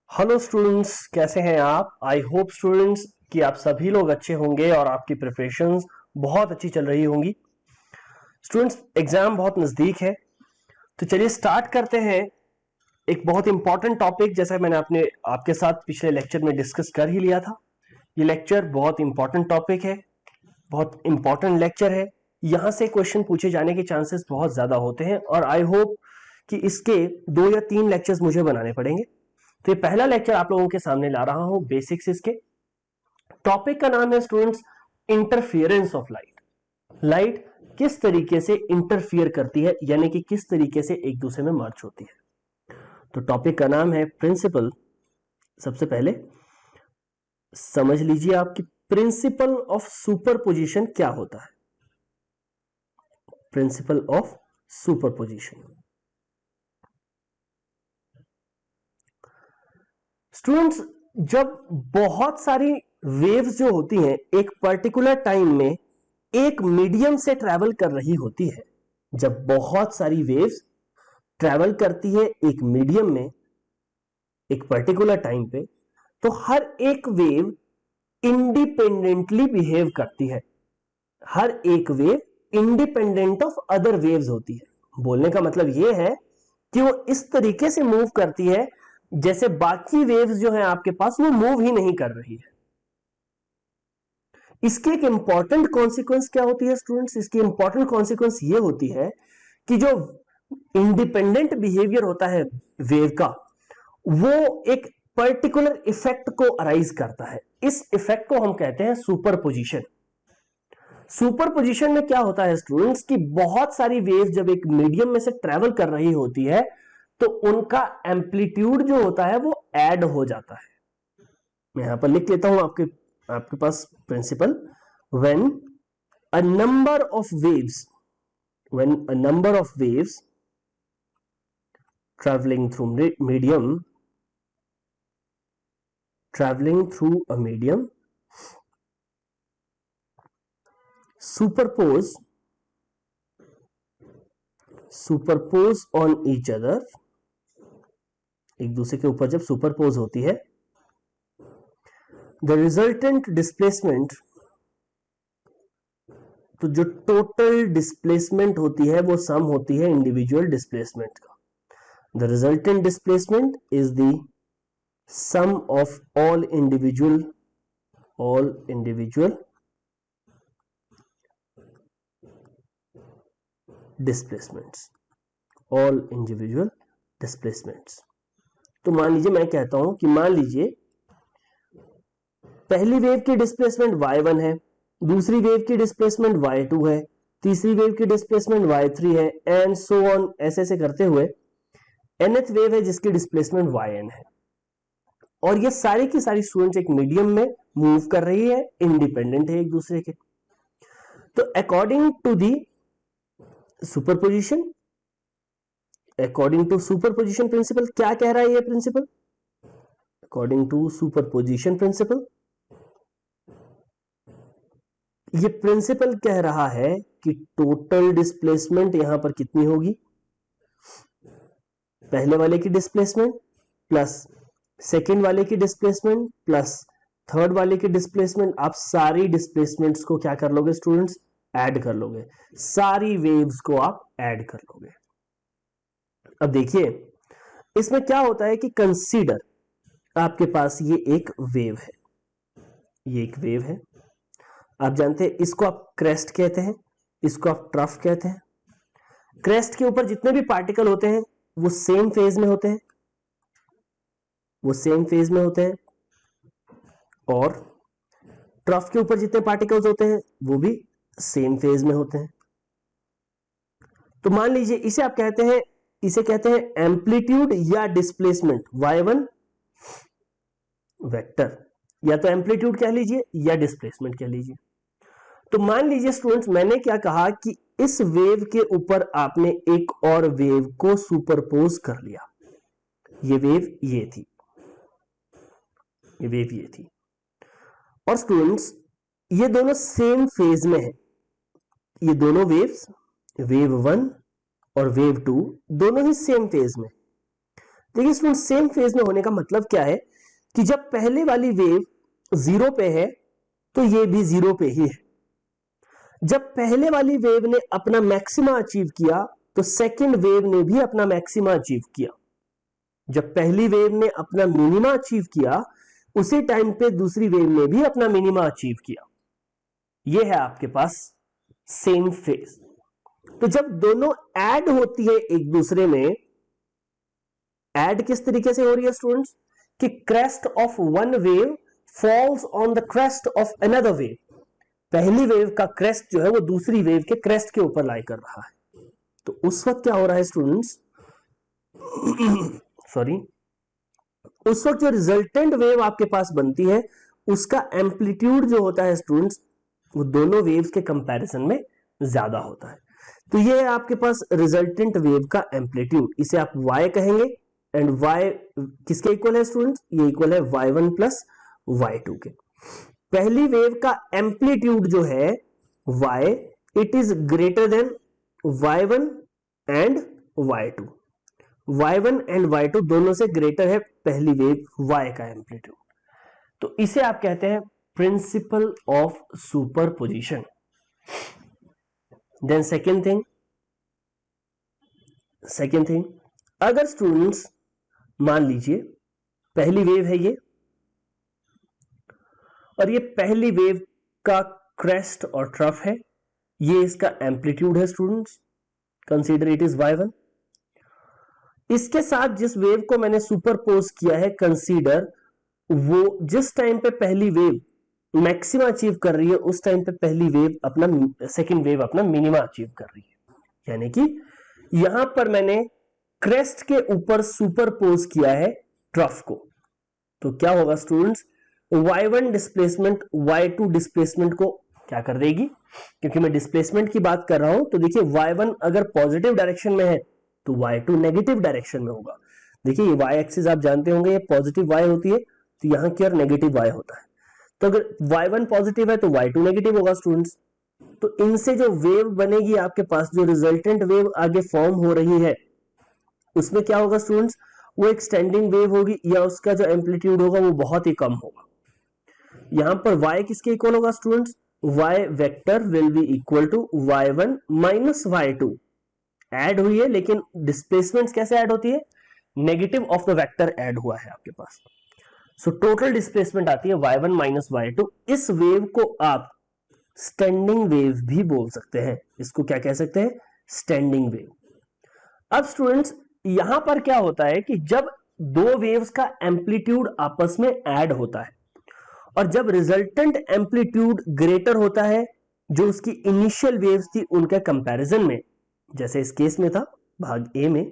Hello students, कैसे हैं आप। आई होप स्टूडेंट्स कि आप सभी लोग अच्छे होंगे और आपकी प्रिपरेशंस बहुत अच्छी चल रही होंगी। स्टूडेंट्स, एग्जाम बहुत नजदीक है, तो चलिए स्टार्ट करते हैं। एक बहुत इंपॉर्टेंट टॉपिक, जैसा मैंने अपने आपके साथ पिछले लेक्चर में डिस्कस कर ही लिया था। ये लेक्चर बहुत इंपॉर्टेंट टॉपिक है, बहुत इंपॉर्टेंट लेक्चर है। यहां से क्वेश्चन पूछे जाने के चांसेस बहुत ज्यादा होते हैं और आई होप कि इसके 2 या 3 लेक्चर्स मुझे बनाने पड़ेंगे। तो ये पहला लेक्चर आप लोगों के सामने ला रहा हूं, बेसिक्स इसके। टॉपिक का नाम है students interference of light. Light किस तरीके से इंटरफियर करती है, यानी कि किस तरीके से एक दूसरे में मर्ज होती है। तो टॉपिक का नाम है प्रिंसिपल। सबसे पहले समझ लीजिए आपकी प्रिंसिपल ऑफ सुपरपोजिशन क्या होता है। प्रिंसिपल ऑफ सुपरपोजिशन स्टूडेंट्स, जब बहुत सारी वेव्स जो होती हैं एक पर्टिकुलर टाइम में एक मीडियम से ट्रैवल कर रही होती है, जब बहुत सारी वेव्स ट्रैवल करती है एक मीडियम में एक पर्टिकुलर टाइम पे, तो हर एक वेव इंडिपेंडेंटली बिहेव करती है। हर एक wave independent of other waves होती है। बोलने का मतलब यह है कि वो इस तरीके से मूव करती है जैसे बाकी वेव्स जो है आपके पास वो मूव ही नहीं कर रही है। इसकी एक इंपॉर्टेंट कॉन्सिक्वेंस क्या होती है स्टूडेंट्स? इसकी इंपॉर्टेंट कॉन्सिक्वेंस ये होती है कि जो इंडिपेंडेंट बिहेवियर होता है वेव का, वो एक पर्टिकुलर इफेक्ट को अराइज करता है। इस इफेक्ट को हम कहते हैं सुपरपोजिशन। सुपरपोजिशन में क्या होता है स्टूडेंट्स कि बहुत सारी वेव जब एक मीडियम में से ट्रेवल कर रही होती है तो उनका एम्पलीट्यूड जो होता है वो ऐड हो जाता है। मैं यहां पर लिख लेता हूं आपके पास principle. When a number of waves when a number of waves traveling through a medium superpose on each other, एक दूसरे के ऊपर जब सुपरपोज होती है, the resultant displacement, तो जो टोटल डिस्प्लेसमेंट होती है वो सम होती है इंडिविजुअल डिस्प्लेसमेंट का। The resultant displacement is the sum of all individual displacements. तो मान लीजिए मैं कहता हूं कि मान लीजिए पहली वेव की डिस्प्लेसमेंट y1 है, दूसरी वेव की डिस्प्लेसमेंट y2 है, तीसरी वेव की डिस्प्लेसमेंट y3 है, एंड सो ऑन, ऐसे करते हुए nth वेव है जिसकी डिस्प्लेसमेंट yn है। और ये सारी की सारी स्टूडेंट्स एक मीडियम में मूव कर रही है, इंडिपेंडेंट है एक दूसरे के। तो अकॉर्डिंग टू सुपरपोजिशन प्रिंसिपल क्या कह रहा है ये principle? According to superposition principle, ये प्रिंसिपल कह रहा है कि टोटल डिस्प्लेसमेंट यहां पर कितनी होगी? पहले वाले की डिस्प्लेसमेंट प्लस सेकेंड वाले की डिस्प्लेसमेंट प्लस थर्ड वाले की डिस्प्लेसमेंट। आप सारी डिस्प्लेसमेंट्स को क्या कर लोगे स्टूडेंट्स? ऐड कर लोगे। सारी वेव्स को आप ऐड कर लोगे। अब देखिए इसमें क्या होता है कि कंसीडर आपके पास ये एक वेव है, ये एक वेव है। आप जानते हैं इसको आप क्रेस्ट कहते हैं, इसको आप ट्रफ कहते हैं। क्रेस्ट के ऊपर जितने भी पार्टिकल होते हैं वो सेम फेज में होते हैं, और ट्रफ के ऊपर जितने पार्टिकल्स होते हैं वो भी सेम फेज में होते हैं। तो मान लीजिए इसे कहते हैं एम्पलीट्यूड या डिस्प्लेसमेंट y1 वेक्टर, या तो एम्पलीट्यूड कह लीजिए या डिस्प्लेसमेंट कह लीजिए। तो मान लीजिए स्टूडेंट्स मैंने क्या कहा कि इस वेव के ऊपर आपने एक और वेव को सुपरपोज कर लिया। ये वेव ये थी, और स्टूडेंट्स ये दोनों सेम फेज में है। ये दोनों वेव्स, वेव 1 और वेव 2, दोनों ही सेम फेज में। देखिए स्टूडेंट, सेम फेज में होने का मतलब क्या है कि जब पहले वाली वेव 0 पे है तो ये भी 0 पे ही है। जब पहले वाली वेव ने अपना मैक्सिमा अचीव किया तो सेकेंड वेव ने भी अपना मैक्सिमा अचीव किया। जब पहली वेव ने अपना मिनिमा अचीव किया उसी टाइम पे दूसरी वेव ने भी अपना मिनिमा अचीव किया। यह है आपके पास सेम फेज। तो जब दोनों ऐड होती है एक दूसरे में, ऐड किस तरीके से हो रही है स्टूडेंट्स, कि crest of one wave falls on the crest of another wave. पहली वेव का क्रेस्ट जो है वो दूसरी वेव के क्रेस्ट के ऊपर लाई कर रहा है। तो उस वक्त क्या हो रहा है स्टूडेंट्स, सॉरी, उस वक्त जो रिजल्टेंट वेव आपके पास बनती है उसका एम्पलीट्यूड जो होता है स्टूडेंट्स वो दोनों वेव्स के कंपैरिजन में ज्यादा होता है। तो ये है आपके पास रिजल्टेंट वेव का एम्पलीट्यूड, इसे आप y कहेंगे। एंड y किसके इक्वल है स्टूडेंट्स, ये इक्वल है y1 प्लस y2 के। पहली वेव का एम्पलीट्यूड जो है y, it is greater than y1 and y2। y1 and y2 दोनों से ग्रेटर है पहली वेव y का एम्पलीट्यूड। तो इसे आप कहते हैं principle of superposition. Then second thing, अगर स्टूडेंट्स मान लीजिए पहली वेव है ये, और ये पहली वेव का क्रेस्ट और ट्रफ है, ये इसका एम्पलीट्यूड है students, consider it is y1। इसके साथ जिस वेव को मैंने सुपरपोज किया है, कंसीडर वो जिस टाइम पे पहली वेव मैक्सिमा अचीव कर रही है उस टाइम पे पहली वेव अपना सेकंड वेव अपना मिनिमा अचीव कर रही है। यानी कि यहां पर मैंने क्रेस्ट के ऊपर सुपरपोज किया है ट्रफ को। तो क्या होगा students, y1 displacement y2 displacement को क्या कर देगी, क्योंकि मैं डिस्प्लेसमेंट की बात कर रहा हूं। तो देखिए y1 अगर पॉजिटिव डायरेक्शन में है तो y2 नेगेटिव डायरेक्शन में होगा। देखिए ये y एक्सिस आप जानते होंगे, ये पॉजिटिव y होती है, तो यहां की और नेगेटिव y होता है। तो अगर y1 पॉजिटिव है तो y2 नेगेटिव होगा स्टूडेंट्स। तो इनसे जो वेव बनेगी आपके पास, जो रिजल्टेंट वेव आगे फॉर्म हो रही है, उसमें क्या होगा स्टूडेंट्स, वो एक स्टैंडिंग वेव होगी या उसका जो एम्पलीट्यूड होगा वो बहुत ही कम होगा। यहां पर y किसके इक्वल होगा students, y vector will be equal to y1 minus y2। Add हुई है लेकिन डिस्प्लेसमेंट कैसे ऐड होती है, negative of the vector add हुआ है आपके पास। सो टोटल डिस्प्लेसमेंट आती है y1 माइनस y2। इस वेव को आप स्टैंडिंग वेव भी बोल सकते हैं। इसको क्या कह सकते हैं, स्टैंडिंग वेव। अब स्टूडेंट्स यहां पर क्या होता है कि जब दो वेव्स का एम्पलीट्यूड आपस में ऐड होता है और जब रिजल्टेंट एम्पलीट्यूड ग्रेटर होता है जो उसकी इनिशियल वेव्स थी उनके कंपैरिजन में, जैसे इस केस में था भाग ए में,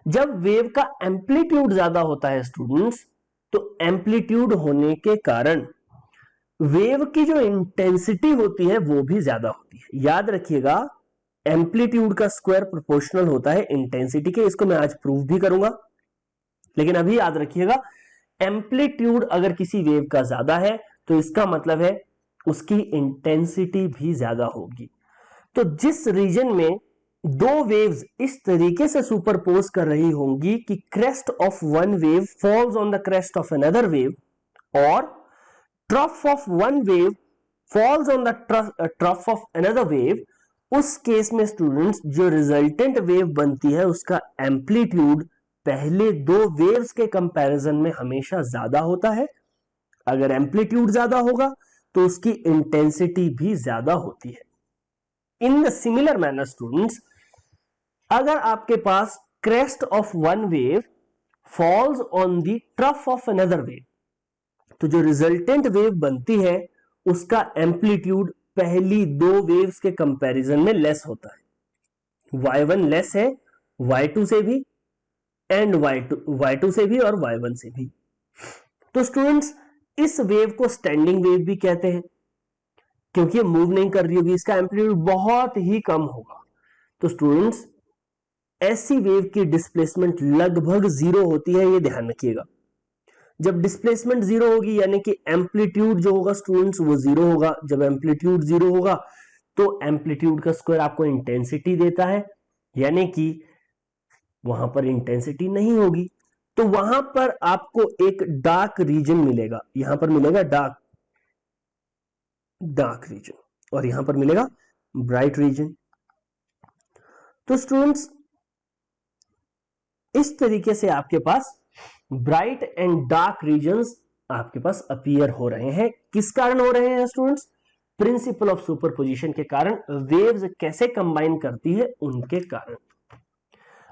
जब वेव का एम्पलीट्यूड ज्यादा होता है स्टूडेंट्स, तो एम्पलीट्यूड होने के कारण वेव की जो इंटेंसिटी होती है वो भी ज्यादा होती है। याद रखिएगा, एम्पलीट्यूड का स्क्वायर प्रोपोर्शनल होता है इंटेंसिटी के। इसको मैं आज प्रूव भी करूंगा, लेकिन अभी याद रखिएगा, एम्पलीट्यूड अगर किसी वेव का ज्यादा है तो इसका मतलब है उसकी इंटेंसिटी भी ज्यादा होगी। तो जिस रीजन में दो वेव्स इस तरीके से सुपरपोज कर रही होंगी कि crest of one wave falls on the crest of another wave और trough of one wave falls on the trough of another wave, उस केस में स्टूडेंट्स जो रिजल्टेंट वेव बनती है उसका एम्पलीट्यूड पहले दो वेव्स के कंपैरिजन में हमेशा ज्यादा होता है। अगर एम्पलीट्यूड ज्यादा होगा तो उसकी इंटेंसिटी भी ज्यादा होती है। In the similar manner students, अगर आपके पास crest of one wave falls on the trough of another wave, तो जो रिजल्टेंट वेव बनती है उसका एम्पलीट्यूड पहली दो वेव्स के कंपैरिजन में लेस होता है। y1 लेस है y2 से भी एंड y2 से भी और y1 से भी। तो स्टूडेंट्स इस वेव को स्टैंडिंग वेव भी कहते हैं क्योंकि ये मूव नहीं कर रही होगी, इसका एम्पलीट्यूड बहुत ही कम होगा। तो स्टूडेंट्स ऐसी वेव की डिस्प्लेसमेंट लगभग जीरो होती है, ये ध्यान रखिएगा। जब डिस्प्लेसमेंट जीरो होगी यानी कि एम्पलीट्यूड जो होगा स्टूडेंट्स वो जीरो होगा। जब एम्पलीट्यूड जीरो होगा तो एम्पलीट्यूड का स्क्वायर आपको इंटेंसिटी देता है, यानी कि वहां पर इंटेंसिटी नहीं होगी, तो वहां पर आपको एक डार्क रीजन मिलेगा, यहां पर मिलेगा डार्क रीजन, और यहां पर मिलेगा ब्राइट रीजन। तो स्टूडेंट्स, इस तरीके से आपके पास ब्राइट एंड डार्क रीजन्स आपके पास अपीयर हो रहे हैं। किस कारण हो रहे हैं स्टूडेंट्स? प्रिंसिपल ऑफ सुपरपोजिशन के कारण, वेव्स कैसे कंबाइन करती है उनके कारण।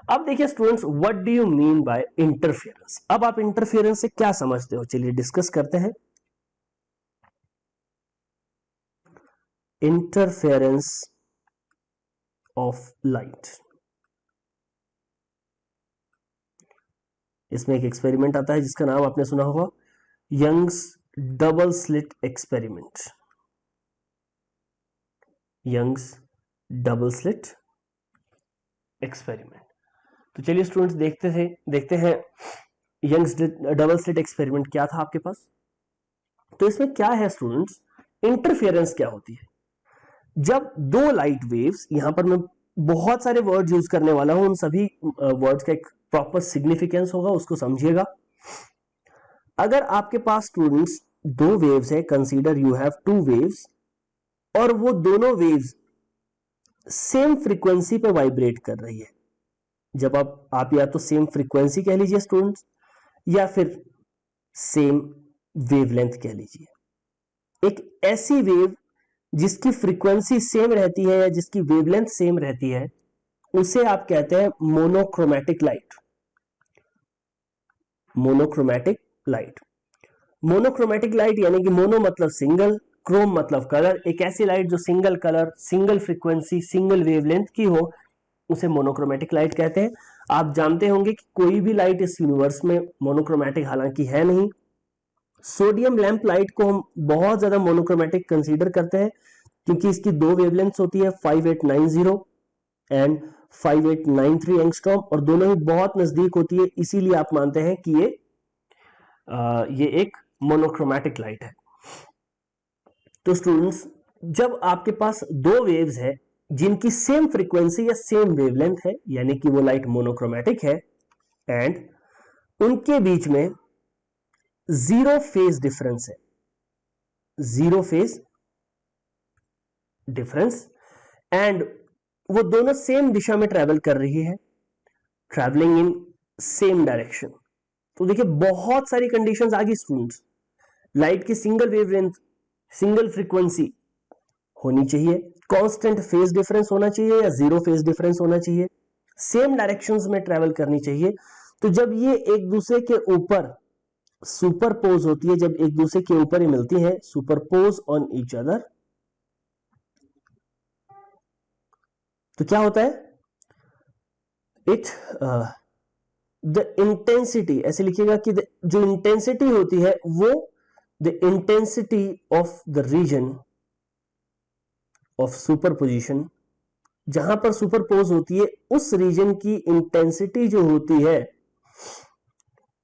अब देखिए students, what do you mean by interference. अब आप इंटरफेरेंस से क्या समझते हो, चलिए डिस्कस करते हैं। इंटरफेरेंस ऑफ लाइट, इसमें एक एक्सपेरिमेंट आता है जिसका नाम आपने सुना होगा, Young's double slit experiment. Young's double slit experiment. तो चलिए स्टूडेंट्स, देखते हैं यंग्स डबल स्लिट एक्सपेरिमेंट क्या था आपके पास। तो इसमें क्या है स्टूडेंट्स, इंटरफेरेंस क्या होती है? जब दो लाइट वेव्स, यहां पर मैं बहुत सारे वर्ड्स यूज करने वाला हूं, उन सभी वर्ड्स का एक प्रॉपर सिग्निफिकेंस होगा, उसको समझिएगा। अगर आपके पास स्टूडेंट्स दो वेव्स है, consider you have two waves, और वो दोनों वेव्स सेम फ्रीक्वेंसी पे वाइब्रेट कर रही है। जब आप या तो सेम फ्रीक्वेंसी कह लीजिए स्टूडेंट्स, या फिर सेम वेवलेंथ कह लीजिए। एक ऐसी वेव जिसकी फ्रीक्वेंसी सेम रहती है या जिसकी वेवलेंथ सेम रहती है, उसे आप कहते हैं monochromatic light. Monochromatic light, monochromatic light यानी कि मोनो मतलब सिंगल, क्रोम मतलब कलर। एक ऐसी लाइट जो single colour, single frequency, single wavelength की हो, उसे मोनोक्रोमैटिक लाइट कहते हैं। आप जानते होंगे कि कोई भी लाइट इस यूनिवर्स में मोनोक्रोमैटिक हालांकि है नहीं। सोडियम लैंप लाइट को हम बहुत ज्यादा मोनोक्रोमैटिक कंसीडर करते हैं, क्योंकि इसकी दो वेवलेंथ्स होती है 5890 एंड 5893 एंगस्ट्रॉम, और दोनों ही बहुत नजदीक होती है, इसीलिए आप मानते हैं कि ये एक मोनोक्रोमैटिक लाइट है। तो स्टूडेंट्स, जब आपके पास दो वेव्स है जिनकी सेम फ्रीक्वेंसी या सेम वेवलेंथ है, यानी कि वो लाइट मोनोक्रोमैटिक है, एंड उनके बीच में जीरो फेज डिफरेंस है, जीरो फेज डिफरेंस, एंड वो दोनों सेम दिशा में ट्रेवल कर रही है, ट्रैवलिंग इन सेम डायरेक्शन। तो देखिए बहुत सारी कंडीशंस आ गई स्टूडेंट्स। लाइट की सिंगल वेवलेंथ, सिंगल फ्रीक्वेंसी होनी चाहिए, कांस्टेंट फेज डिफरेंस होना चाहिए या जीरो फेज डिफरेंस होना चाहिए, सेम डायरेक्शंस में ट्रेवल करनी चाहिए। तो जब ये एक दूसरे के ऊपर सुपरपोज होती है, जब एक दूसरे के ऊपर ही मिलती है, सुपरपोज ऑन ईच अदर, तो क्या होता है, इट द इंटेंसिटी, ऐसे लिखिएगा कि जो इंटेंसिटी होती है वो the intensity of the region of superposition, जहां पर सुपरपोज होती है उस रीजन की इंटेंसिटी जो होती है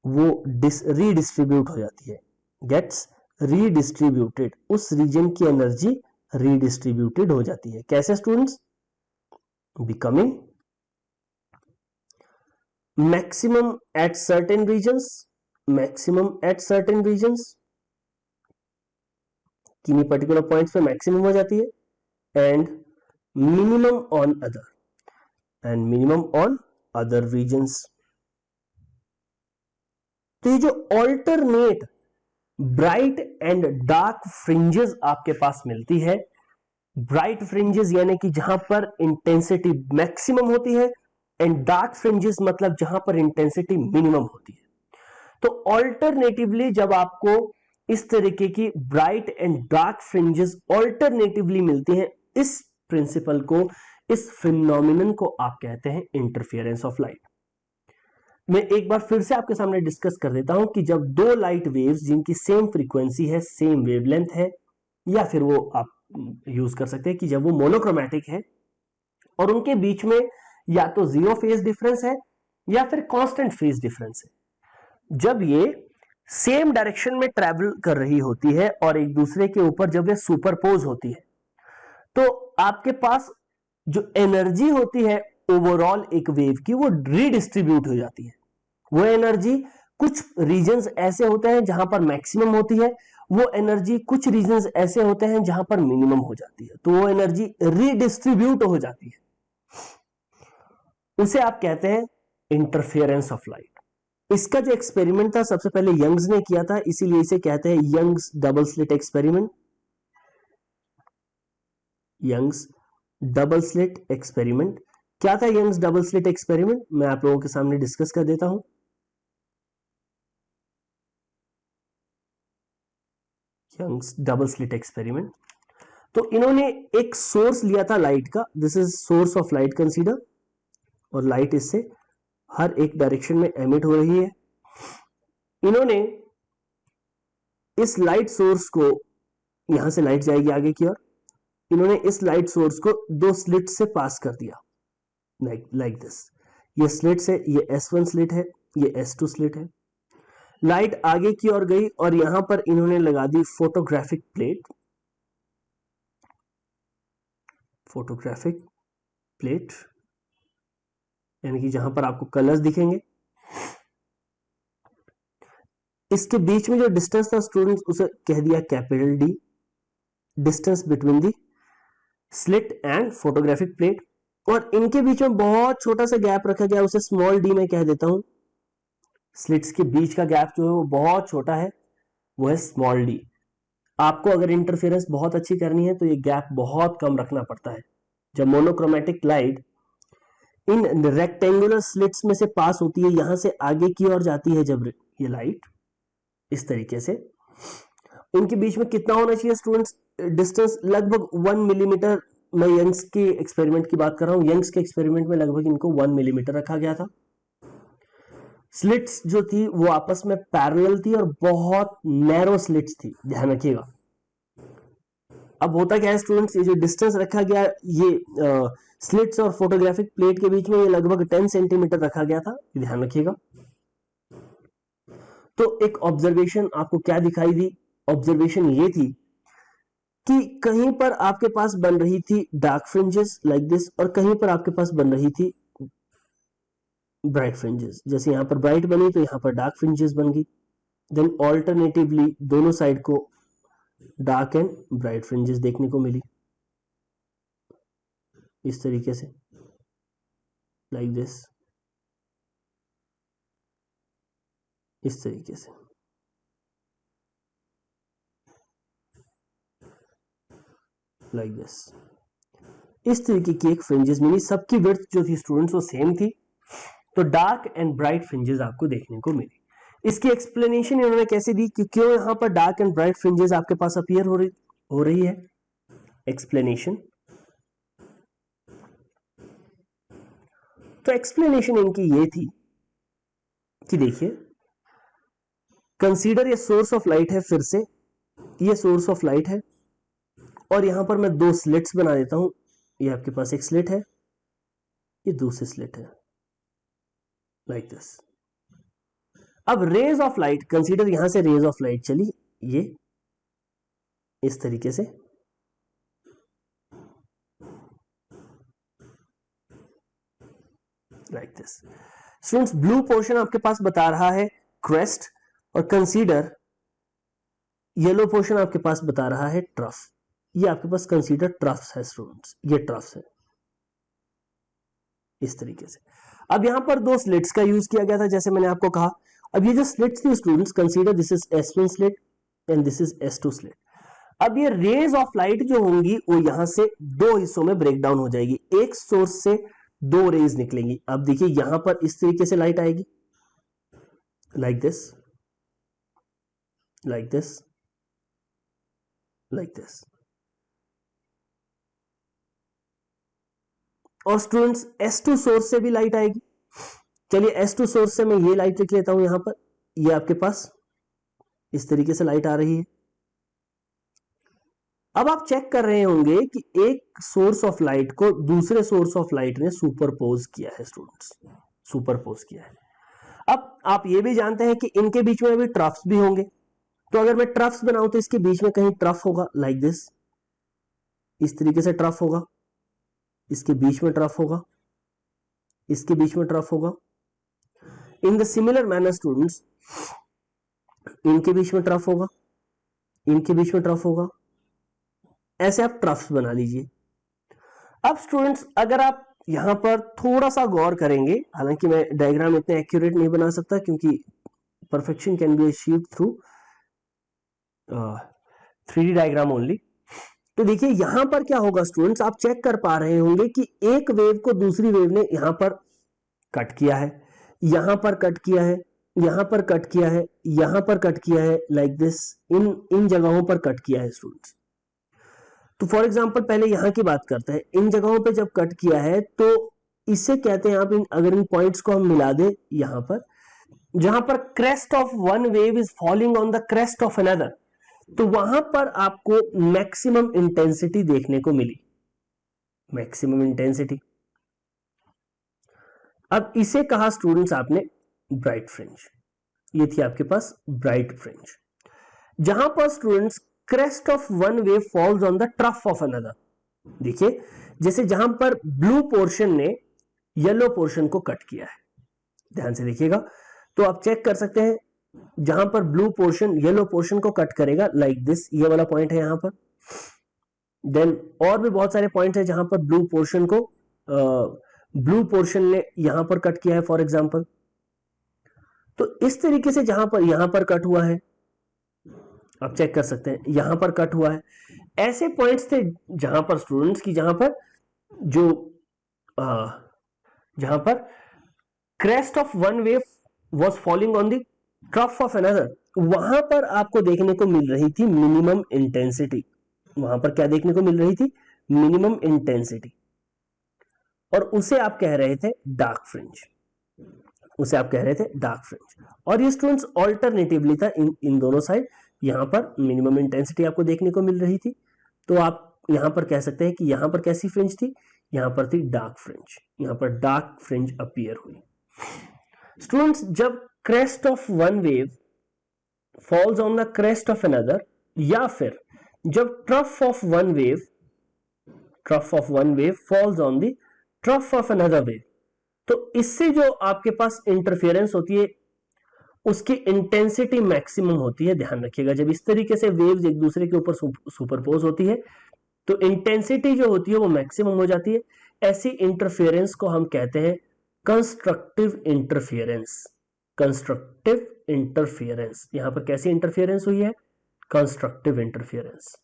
वो रीडिस्ट्रीब्यूट हो जाती है, गेट्स रीडिस्ट्रीब्यूटेड, उस रीजन की एनर्जी रीडिस्ट्रीब्यूटेड हो जाती है। कैसे students? Becoming maximum at certain regions, maximum at certain regions, किन्हीं पर्टिकुलर पॉइंट्स पे मैक्सिमम हो जाती है, and minimum on other, and minimum on other regions. तो ये जो alternate bright and dark fringes आपके पास मिलती है, ब्राइट फ्रिंजेस यानी कि जहां पर इंटेंसिटी मैक्सिमम होती है, एंड डार्क फ्रिंजेस मतलब जहां पर इंटेंसिटी मिनिमम होती है। तो ऑल्टरनेटिवली जब आपको इस तरीके की bright and dark fringes alternatively मिलती हैं, इस प्रिंसिपल को, इस फिनोमिनन को आप कहते हैं इंटरफेरेंस ऑफ लाइट। मैं एक बार फिर से आपके सामने डिस्कस कर देता हूं कि जब दो लाइट वेव्स जिनकी सेम फ्रीक्वेंसी है, सेम वेवलेंथ है, या फिर वो आप यूज कर सकते हैं कि जब वो मोनोक्रोमैटिक है और उनके बीच में या तो जीरो फेज डिफरेंस है या फिर कांस्टेंट फेज डिफरेंस है, जब ये सेम डायरेक्शन में ट्रैवल कर रही होती है और एक दूसरे के ऊपर जब ये सुपरपोज होती है, तो आपके पास जो एनर्जी होती है ओवरऑल एक वेव की वो रीडिस्ट्रीब्यूट हो जाती है। वो एनर्जी कुछ रीजन्स ऐसे होते हैं जहां पर मैक्सिमम होती है, वो एनर्जी कुछ रीजन्स ऐसे होते हैं जहां पर मिनिमम हो जाती है, तो वो एनर्जी रीडिस्ट्रीब्यूट हो जाती है। उसे आप कहते हैं इंटरफेरेंस ऑफ लाइट। इसका जो एक्सपेरिमेंट था सबसे पहले यंग्स ने किया था, इसीलिए इसे कहते हैं Young's double slit experiment. Young's double slit experiment क्या था? यंग्स डबल स्लिट एक्सपेरिमेंट मैं आप लोगों के सामने डिस्कस कर देता हूं। यंग्स डबल स्लिट एक्सपेरिमेंट, तो इन्होंने एक सोर्स लिया था लाइट का, this is source of light consider, और लाइट इससे हर एक डायरेक्शन में एमिट हो रही है। इन्होंने इस लाइट सोर्स को, यहां से लाइट जाएगी आगे की ओर, इन्होंने इस लाइट सोर्स को दो स्लिट से पास कर दिया, लाइक दिस। ये स्लिट्स है, ये S1 स्लिट है, ये S2 स्लिट है। लाइट आगे की ओर गई और यहां पर इन्होंने लगा दी फोटोग्राफिक प्लेट, फोटोग्राफिक प्लेट, यानी कि जहां पर आपको कलर्स दिखेंगे। इसके बीच में जो डिस्टेंस था स्टूडेंट्स, उसे कह दिया capital D, distance between the slit and photographic plate. और इनके बीच में बहुत छोटा सा गैप रखा गया, उसे स्मॉल d मैं कह देता हूं। स्लिट्स के बीच का गैप जो है वो बहुत छोटा है, वो है स्मॉल d। आपको अगर इंटरफेरेंस बहुत अच्छी करनी है तो ये गैप बहुत कम रखना पड़ता है। जब monochromatic light in rectangular slits में से पास होती है, यहां से आगे की ओर जाती है जब ये लाइट, इस तरीके से इनके बीच में कितना होना चाहिए स्टूडेंट्स? डिस्टेंस लगभग 1 मिलीमीटर। मैं यंग्स के एक्सपेरिमेंट की बात कर रहा हूं। यंग्स के एक्सपेरिमेंट में लगभग इनको 1 मिलीमीटर रखा गया था। स्लिट्स जो थी वो आपस में पैरेलल थी और बहुत नैरो स्लिट्स थी, ध्यान रखिएगा। अब होता क्या है स्टूडेंट्स, ये जो डिस्टेंस रखा गया, ये स्लिट्स और फोटोग्राफिक प्लेट के बीच में ये लगभग 10 सेंटीमीटर रखा गया था, ध्यान रखिएगा। तो एक ऑब्जर्वेशन आपको क्या दिखाई दी? ऑब्जर्वेशन ये थी कि कहीं पर आपके पास बन रही थी डार्क फ्रिंजेस लाइक दिस, और कहीं पर आपके पास बन रही थी ब्राइट फ्रिंजेस। जैसे यहां पर ब्राइट बनी तो यहां पर डार्क फ्रिंजेस बन गई। देन ऑल्टरनेटिवली दोनों साइड को डार्क एंड ब्राइट फ्रिंजेस देखने को मिली, इस तरीके से, लाइक दिस, इस तरीके से। लाइक दिस, इस तरीके की एक फ्रिंजेस मिली। सबकी विड्थ जो थी स्टूडेंट्स वो सेम थी, तो डार्क एंड ब्राइट फ्रिंजेस आपको देखने को मिली। इसकी एक्सप्लेनेशन इन्होंने कैसे दी कि क्यों यहां पर डार्क एंड ब्राइट फ्रिंजेस आपके पास अपीयर हो रही है। एक्सप्लेनेशन, तो एक्सप्लेनेशन इनकी ये थी कि देखिए, कंसीडर ये सोर्स ऑफ लाइट है, फिर से ये सोर्स ऑफ लाइट है, और यहां पर मैं दो स्लिट्स बना देता हूं। ये आपके पास एक स्लिट है, ये दूसरी स्लिट है, लाइक दिस। अब रेज ऑफ लाइट, कंसीडर यहां से रेज ऑफ लाइट चली, ये इस तरीके से, like this. Students, blue portion आपके पास बता रहा है क्रेस्ट, और कंसीडर येलो पोर्शन आपके पास बता रहा है ट्रफ। ये आपके पास कंसीडर ट्रफ्स है स्टूडेंट्स, ये ट्रफ्स है, इस तरीके से। अब यहां पर दो स्लिट्स का यूज किया गया था, जैसे मैंने आपको कहा। अब ये जो स्लिट्स थी students, consider this is S1 slit and this is S2 slit. अब ये रेज ऑफ लाइट जो होंगी वो यहां से दो हिस्सों में ब्रेक डाउन हो जाएगी, एक सोर्स से दो रेज निकलेंगी। अब देखिए यहां पर इस तरीके से लाइट आएगी, like this, like this, like this. और स्टूडेंट्स S2 सोर्स से भी लाइट आएगी। चलिए S2 सोर्स से मैं ये लाइट लिख लेता हूं यहां पर, ये आपके पास इस तरीके से लाइट आ रही है। अब आप चेक कर रहे होंगे कि एक सोर्स ऑफ लाइट को दूसरे सोर्स ऑफ लाइट ने सुपरपोज किया है स्टूडेंट्स, सुपरपोज किया है। अब आप ये भी जानते हैं कि इनके बीच में भी ट्रफ्स भी होंगे, तो अगर मैं ट्रफ्स बनाऊं तो इसके बीच में कहीं ट्रफ होगा, लाइक दिस, इस तरीके से ट्रफ होगा, इसके बीच में ट्रफ होगा, इसके बीच में ट्रफ होगा। इन द सिमिलर मैनर स्टूडेंट्स, इनके बीच में ट्रफ होगा, इनके बीच में ट्रफ होगा। ऐसे आप ट्रफ्स बना लीजिए। अब स्टूडेंट्स अगर आप यहां पर थोड़ा सा गौर करेंगे, हालांकि मैं डायग्राम इतने एक्यूरेट नहीं बना सकता क्योंकि perfection can be achieved through 3D diagram only. तो देखिए यहां पर क्या होगा स्टूडेंट्स, आप चेक कर पा रहे होंगे कि एक वेव को दूसरी वेव ने यहां पर कट किया है, यहां पर कट किया है, यहां पर कट किया है, यहां पर कट किया है, लाइक दिस, इन जगहों पर कट किया है स्टूडेंट्स। तो फॉर एग्जांपल पहले यहां की बात करते हैं। इन जगहों पे जब कट किया है तो इसे कहते हैं, आप अगर इन पॉइंट्स को हम मिला दें, यहां पर जहां पर crest of one wave is falling on the crest of another, तो वहां पर आपको मैक्सिमम इंटेंसिटी देखने को मिली, मैक्सिमम इंटेंसिटी। अब इसे कहा स्टूडेंट्स आपने ब्राइट फ्रिंज। ये थी आपके पास ब्राइट फ्रिंज, जहां पर students crest of one wave falls on the trough of another. देखिए जैसे जहां पर ब्लू पोर्शन ने येलो पोर्शन को कट किया है, ध्यान से देखिएगा। तो आप चेक कर सकते हैं जहां पर ब्लू पोर्शन येलो पोर्शन को कट करेगा, लाइक दिस, ये वाला पॉइंट है यहां पर। देन और भी बहुत सारे पॉइंट है जहां पर ब्लू पोर्शन को ब्लू पोर्शन ने यहां पर कट किया है फॉर एग्जांपल। तो इस तरीके से जहां पर यहां पर कट हुआ है, आप चेक कर सकते हैं यहां पर कट हुआ है। ऐसे पॉइंट्स थे जहां पर स्टूडेंट्स की जहां पर जो जहां पर crest of one wave was falling on the trough of another, वहां पर आपको देखने को मिल रही थी मिनिमम इंटेंसिटी। वहां पर क्या देखने को मिल रही थी? Minimum intensity. और उसे आप कह रहे थे डार्क फ्रिंज, उसे आप कह रहे थे डार्क फ्रिंज। और ये स्टूडेंट्स ऑल्टरनेटिवली था, इन दोनों साइड यहां पर मिनिमम इंटेंसिटी आपको देखने को मिल रही थी। तो आप यहां पर कह सकते हैं कि यहां पर कैसी फ्रिंज थी? यहां पर थी डार्क फ्रिंज, यहां पर डार्क फ्रिंज अपीयर हुई। स्टूडेंट्स जब crest of one wave falls on the crest of another, या फिर जब trough of one wave falls on the trough of another wave, तो इससे जो आपके पास इंटरफेरेंस होती है उसकी इंटेंसिटी मैक्सिमम होती है। ध्यान रखिएगा जब इस तरीके से वेव्स एक दूसरे के ऊपर सुपरपोज होती है तो इंटेंसिटी जो होती है वो मैक्सिमम हो जाती है। ऐसी इंटरफेरेंस को हम कहते हैं कंस्ट्रक्टिव इंटरफेरेंस। कंस्ट्रक्टिव इंटरफेरेंस, यहां पर कैसी इंटरफेरेंस हुई है? Constructive interference.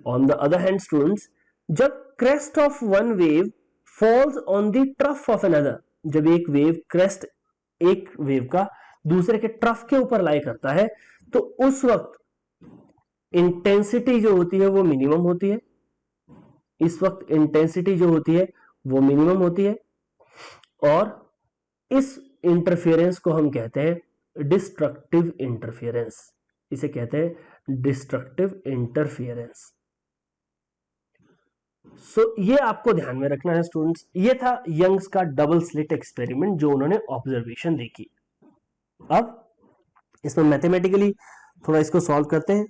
On the other hand students, जब crest of one wave falls on the trough of another, जब एक वेव क्रेस्ट एक वेव का दूसरे के ट्रफ के ऊपर लाई करता है, तो उस वक्त इंटेंसिटी जो होती है वो मिनिमम होती है। इस वक्त इंटेंसिटी जो होती है वो मिनिमम होती है, और इस इंटरफेरेंस को हम कहते हैं डिस्ट्रक्टिव इंटरफेरेंस। इसे कहते हैं डिस्ट्रक्टिव इंटरफेरेंस। सो ये आपको ध्यान में रखना है स्टूडेंट्स। ये था यंग्स का डबल स्लिट एक्सपेरिमेंट जो उन्होंने ऑब्जर्वेशन देखी। अब इसमें मैथमेटिकली थोड़ा इसको सॉल्व करते हैं।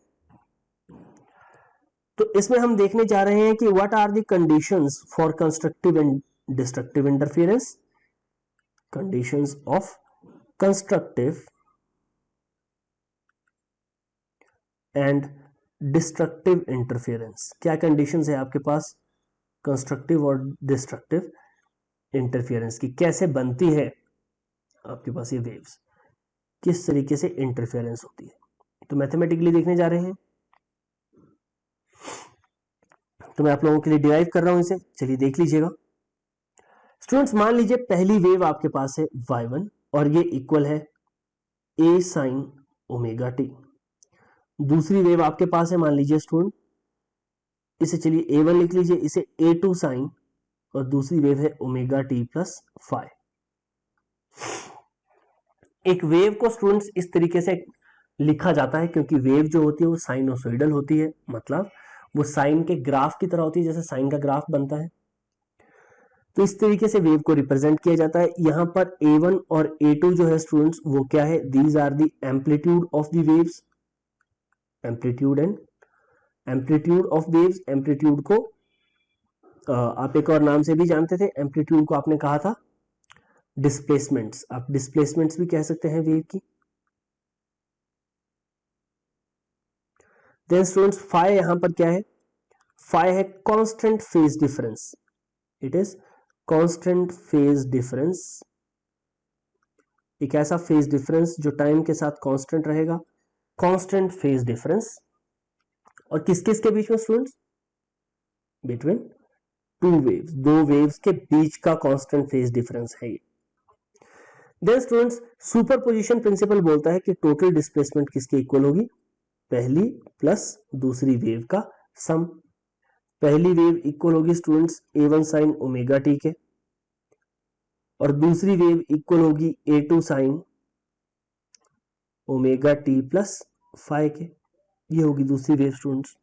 तो इसमें हम देखने जा रहे हैं कि what are the conditions for constructive and destructive interference. Conditions of constructive and destructive interference. क्या कंडीशंस है आपके पास कंस्ट्रक्टिव और डिस्ट्रक्टिव इंटरफेरेंस की? कैसे बनती है आपके पास ये वेव्स, किस तरीके से इंटरफेरेंस होती है? तो मैथमेटिकली देखने जा रहे हैं। तो मैं आप लोगों के लिए डिराइव कर रहा हूं इसे, चलिए देख लीजिएगा। स्टूडेंट्स मान लीजिए पहली वेव आपके पास है y1 और ये इक्वल है a sin ओमेगा टी। दूसरी वेव आपके पास है, मान लीजिए स्टूडेंट, इसे चलिए a1 लिख लीजिए, इसे a2 sin, और दूसरी वेव है ओमेगा टी प्लस फाइव। एक वेव को स्टूडेंट्स इस तरीके से लिखा जाता है क्योंकि वेव जो होती है वो साइनोसोइडल होती है, मतलब वो साइन के ग्राफ की तरह होती है, जैसे साइन का ग्राफ बनता है। तो इस तरीके से वेव को रिप्रेजेंट किया जाता है। यहां पर a1 और a2 जो है स्टूडेंट्स वो क्या है? These are the amplitude of the waves. Amplitude and amplitude of waves, amplitude को आप एक और नाम से भी जानते थे, एम्पलीट्यूड को आपने कहा था डिस्प्लेसमेंट्स, आप डिस्प्लेसमेंट्स भी कह सकते हैं वेव की। देन स्टूडेंट्स फाई यहां पर क्या है, फाई है constant phase difference, it is constant phase difference, एक ऐसा फेज डिफरेंस जो टाइम के साथ कांस्टेंट रहेगा, कांस्टेंट फेज डिफरेंस। और किस किस के बीच में स्टूडेंट्स, बिटवीन टू वेव्स, दो वेव्स के बीच का कांस्टेंट फेज डिफरेंस है ये। देन स्टूडेंट्स सुपरपोजिशन प्रिंसिपल बोलता है कि टोटल डिस्प्लेसमेंट किसके इक्वल होगी, पहली प्लस दूसरी वेव का सम। पहली वेव इक्वल होगी students a1 sine omega T के, और दूसरी वेव इक्वल होगी a2 sine omega T plus phi के, ये होगी दूसरी वेव स्टूडेंट्स।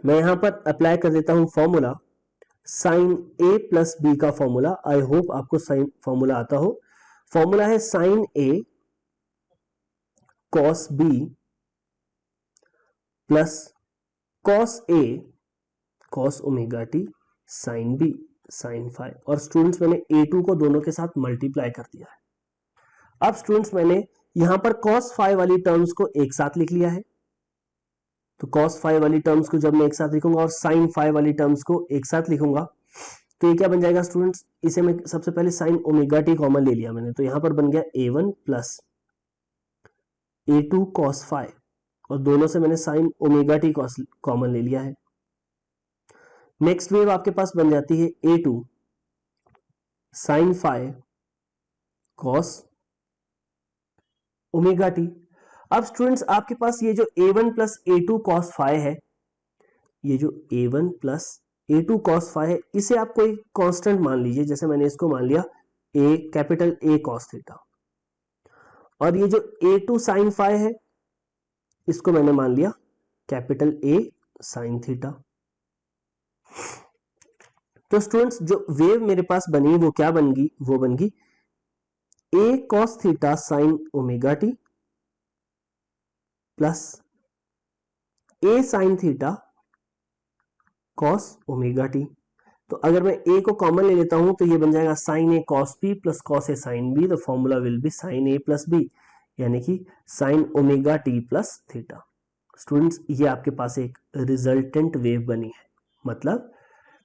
मैं यहां पर अप्लाई कर देता हूं formula, sine A plus B का फॉर्मूला, आई होप आपको साइन फॉर्मूला आता हो। फॉर्मूला है sine A cos B plus cos A cos omega T sine B sine phi. और स्टूडेंट्स मैंने a2 को दोनों के साथ मल्टीप्लाई कर दिया है। अब स्टूडेंट्स मैंने यहां पर कॉस फाई वाली टर्म्स को एक साथ लिख लिया है, तो कॉस फाई वाली टर्म्स को जब मैं एक साथ लिखूंगा और साइन फाई वाली टर्म्स को एक साथ लिखूंगा तो ये क्या बन जाएगा स्टूडेंट्स, इसे मैं सबसे पहले साइन ओमेगा टी कॉमन ले लिया मैंने, तो यहां पर बन गया a1 plus a2 cos phi, और दोनों से मैंने साइन ओमेगा टी कॉमन ले लिया है। नेक्स्ट वेव आपके पास बन जाती है a2 sine phi cos omega T. अब स्टूडेंट्स आपके पास ये जो a1 plus a2 cos phi है, ये जो a1 plus a2 cos phi है, इसे आप कोई कांस्टेंट मान लीजिए, जैसे मैंने इसको मान लिया a capital A cos theta, और ये जो a2 साइन फाई है इसको मैंने मान लिया कैपिटल A साइन थीटा। तो स्टूडेंट्स जो वेव मेरे पास बनी वो क्या बन गई, वो बन गई a cos theta sine omega T plus a साइन थीटा कॉस ओमेगा टी। तो अगर मैं a को कॉमन ले लेता हूं तो ये बन जाएगा sine A cos B plus cos A sine B, the formula will be sine A plus B, यानी कि sine omega T plus theta. Students ये आपके पास एक रिजल्टेंट वेव बनी है, मतलब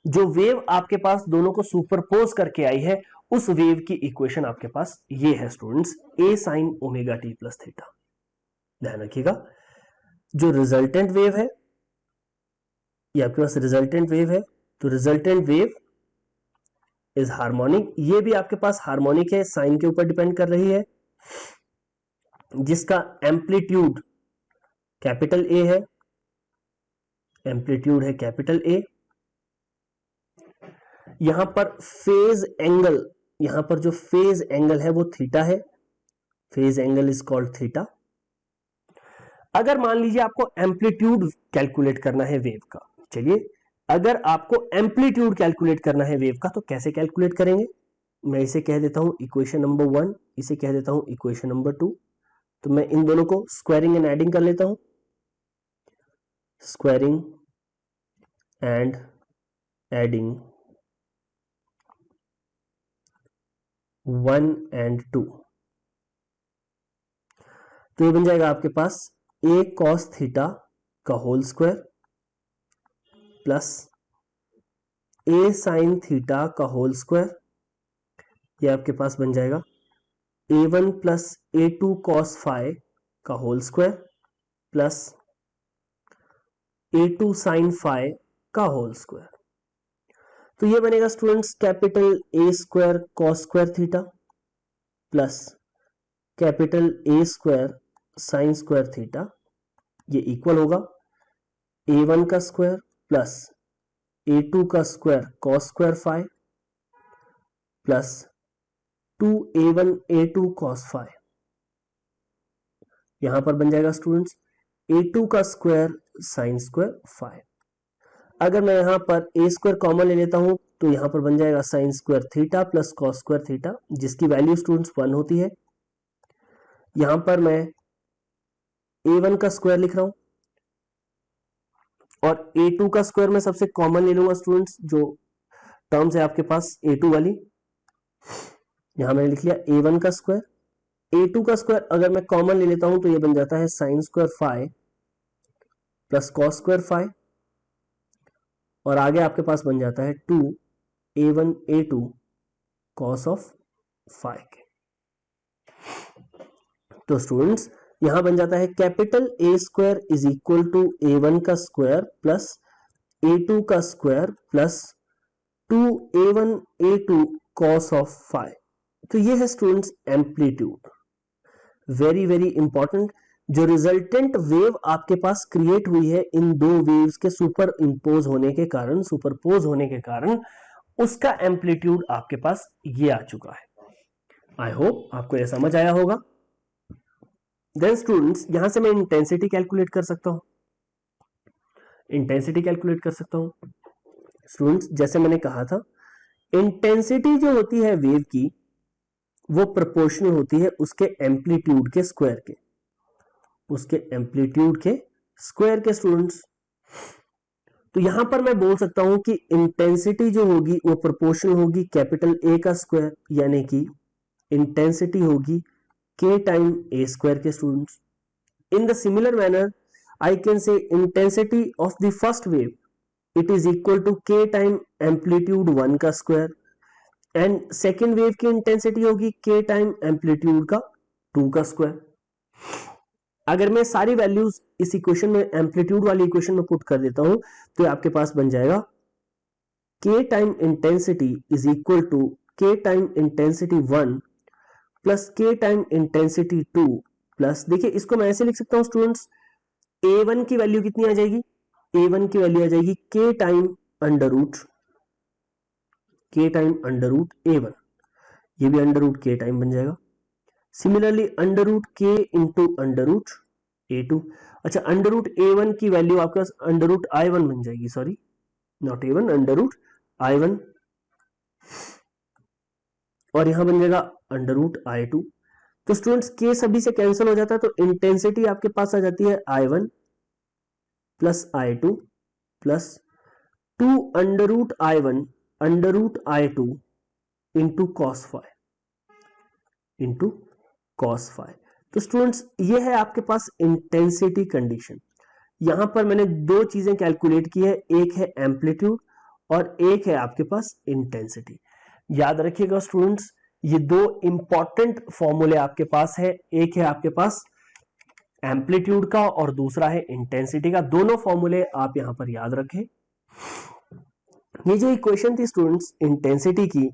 जो वेव आपके पास दोनों को सुपरपोज करके आई है उस वेव की इक्वेशन आपके पास ये है students, a sign omega T plus theta. ध्यान रखिएगा जो रिजल्टेंट वेव है ये आपके पास रिजल्टेंट वेव है, तो रिजल्टेंट वेव इज हार्मोनिक, ये भी आपके पास हार्मोनिक है, साइन के ऊपर डिपेंड कर रही है, जिसका एम्पलीट्यूड कैपिटल ए है, एम्पलीट्यूड है कैपिटल ए। यहां पर फेज एंगल, यहां पर जो फेज एंगल है वो थीटा है, phase angle is called theta. अगर मान लीजिए आपको एम्पलीट्यूड कैलकुलेट करना है वेव का, चलिए अगर आपको एम्पलीट्यूड कैलकुलेट करना है वेव का तो कैसे कैलकुलेट करेंगे, मैं इसे कह देता हूं इक्वेशन नंबर 1, इसे कह देता हूं इक्वेशन नंबर 2। तो मैं इन दोनों को स्क्वायरिंग एंड एडिंग कर लेता हूं, स्क्वायरिंग एंड एडिंग 1 and 2, तो ये बन जाएगा आपके पास a cos थीटा का होल स्क्वायर प्लस a साइन थीटा का होल स्क्वायर, ये आपके पास बन जाएगा a1 plus a2 cos phi का whole square plus a2 sine phi का होल स्क्वायर। तो ये बनेगा students capital A square cos square theta plus capital A square sine square theta, ये इक्वल होगा a1 का स्क्वायर प्लस a2 का square cos square phi plus 2a1 a2 cos phi. यहां पर बन जाएगा स्टूडेंट्स a2 का स्क्वायर साइन स्क्वायर फाई। अगर मैं यहां पर a स्क्वायर कॉमन ले लेता हूं तो यहां पर बन जाएगा sign square theta plus cos square theta, जिसकी वैल्यू स्टूडेंट्स 1 होती है। यहां पर मैं a1 का स्क्वायर लिख रहा हूं और a2 का स्क्वायर मैं सबसे कॉमन ले लूंगा स्टूडेंट्स, जो टर्म्स है आपके पास a2 वाली, यहां मैंने लिख लिया a1 का स्क्वायर। a2 का स्क्वायर अगर मैं कॉमन ले लेता हूं तो ये बन जाता है sine square phi plus cos square phi, और आगे आपके पास बन जाता है 2a1 a2 cos of phi के। तो स्टूडेंट्स यहां बन जाता है capital A square is equal to a1 का स्क्वायर प्लस a2 का square plus 2a1 a2 cos of phi. तो ये है students amplitude. Very very important, जो रिजल्टेंट वेव आपके पास क्रिएट हुई है इन दो वेव्स के सुपर इंपोज होने के कारण, सुपरपोज होने के कारण, उसका एम्पलीट्यूड आपके पास ये आ चुका है। आई होप आपको यह समझ आया होगा। देन स्टूडेंट्स यहां से मैं इंटेंसिटी कैलकुलेट कर सकता हूं, इंटेंसिटी कैलकुलेट कर सकता हूं स्टूडेंट्स। जैसे मैंने कहा था, इंटेंसिटी जो होती है वेव की वो प्रोपोर्शनल होती है उसके एम्पलीट्यूड के स्क्वायर के, उसके एम्पलीट्यूड के स्क्वायर के स्टूडेंट्स। तो यहां पर मैं बोल सकता हूं कि इंटेंसिटी जो होगी वो प्रोपोर्शनल होगी कैपिटल ए का स्क्वायर, यानी कि इंटेंसिटी होगी के टाइम ए स्क्वायर के students. In the similar manner I can say intensity of the first wave it is equal to के टाइम एम्पलीट्यूड 1 का स्क्वायर, एंड सेकेंड वेव की intensity होगी K time amplitude का 2 का square. अगर मैं सारी वैल्यूज इस इक्वेशन में, एम्पलीट्यूड वाली इक्वेशन में पुट कर देता हूं, तो आपके पास बन जाएगा k time intensity is equal to के time intensity 1 plus k time intensity 2 plus, देखिए इसको मैं ऐसे लिख सकता हूं स्टूडेंट्स, a1 की वैल्यू कितनी आ जाएगी, a1 की वैल्यू आ जाएगी के टाइम अंडर रूट, के टाइम अंडर रूट a1, ये भी अंडर रूट के टाइम बन जाएगा। सिमिलरली अंडर रूट के इंटू अंडर रूट a2। अच्छा, अंडर रूट a1 की वैल्यू आपके पास अंडर रूट i1 बन जाएगी, sorry not a1, under root i1, और यहां बन जाएगा अंडर रूट i2। तो स्टूडेंट्स के सभी से कैंसिल हो जाता है, तो इंटेंसिटी आपके पास आ जाती है i1 plus i2 plus 2 under root i1 under root i2 into cos phi, into cos phi. तो स्टूडेंट्स ये है आपके पास इंटेंसिटी कंडीशन। यहां पर मैंने दो चीजें कैलकुलेट की है, एक है एम्पलीट्यूड और एक है आपके पास इंटेंसिटी। याद रखिएगा स्टूडेंट्स, ये दो इंपॉर्टेंट फॉर्मूले आपके पास है, एक है आपके पास एम्पलीट्यूड का और दूसरा है इंटेंसिटी का। दोनों फॉर्मूले आप यहां पर याद रखें। ये जो इक्वेशन थी स्टूडेंट्स इंटेंसिटी की,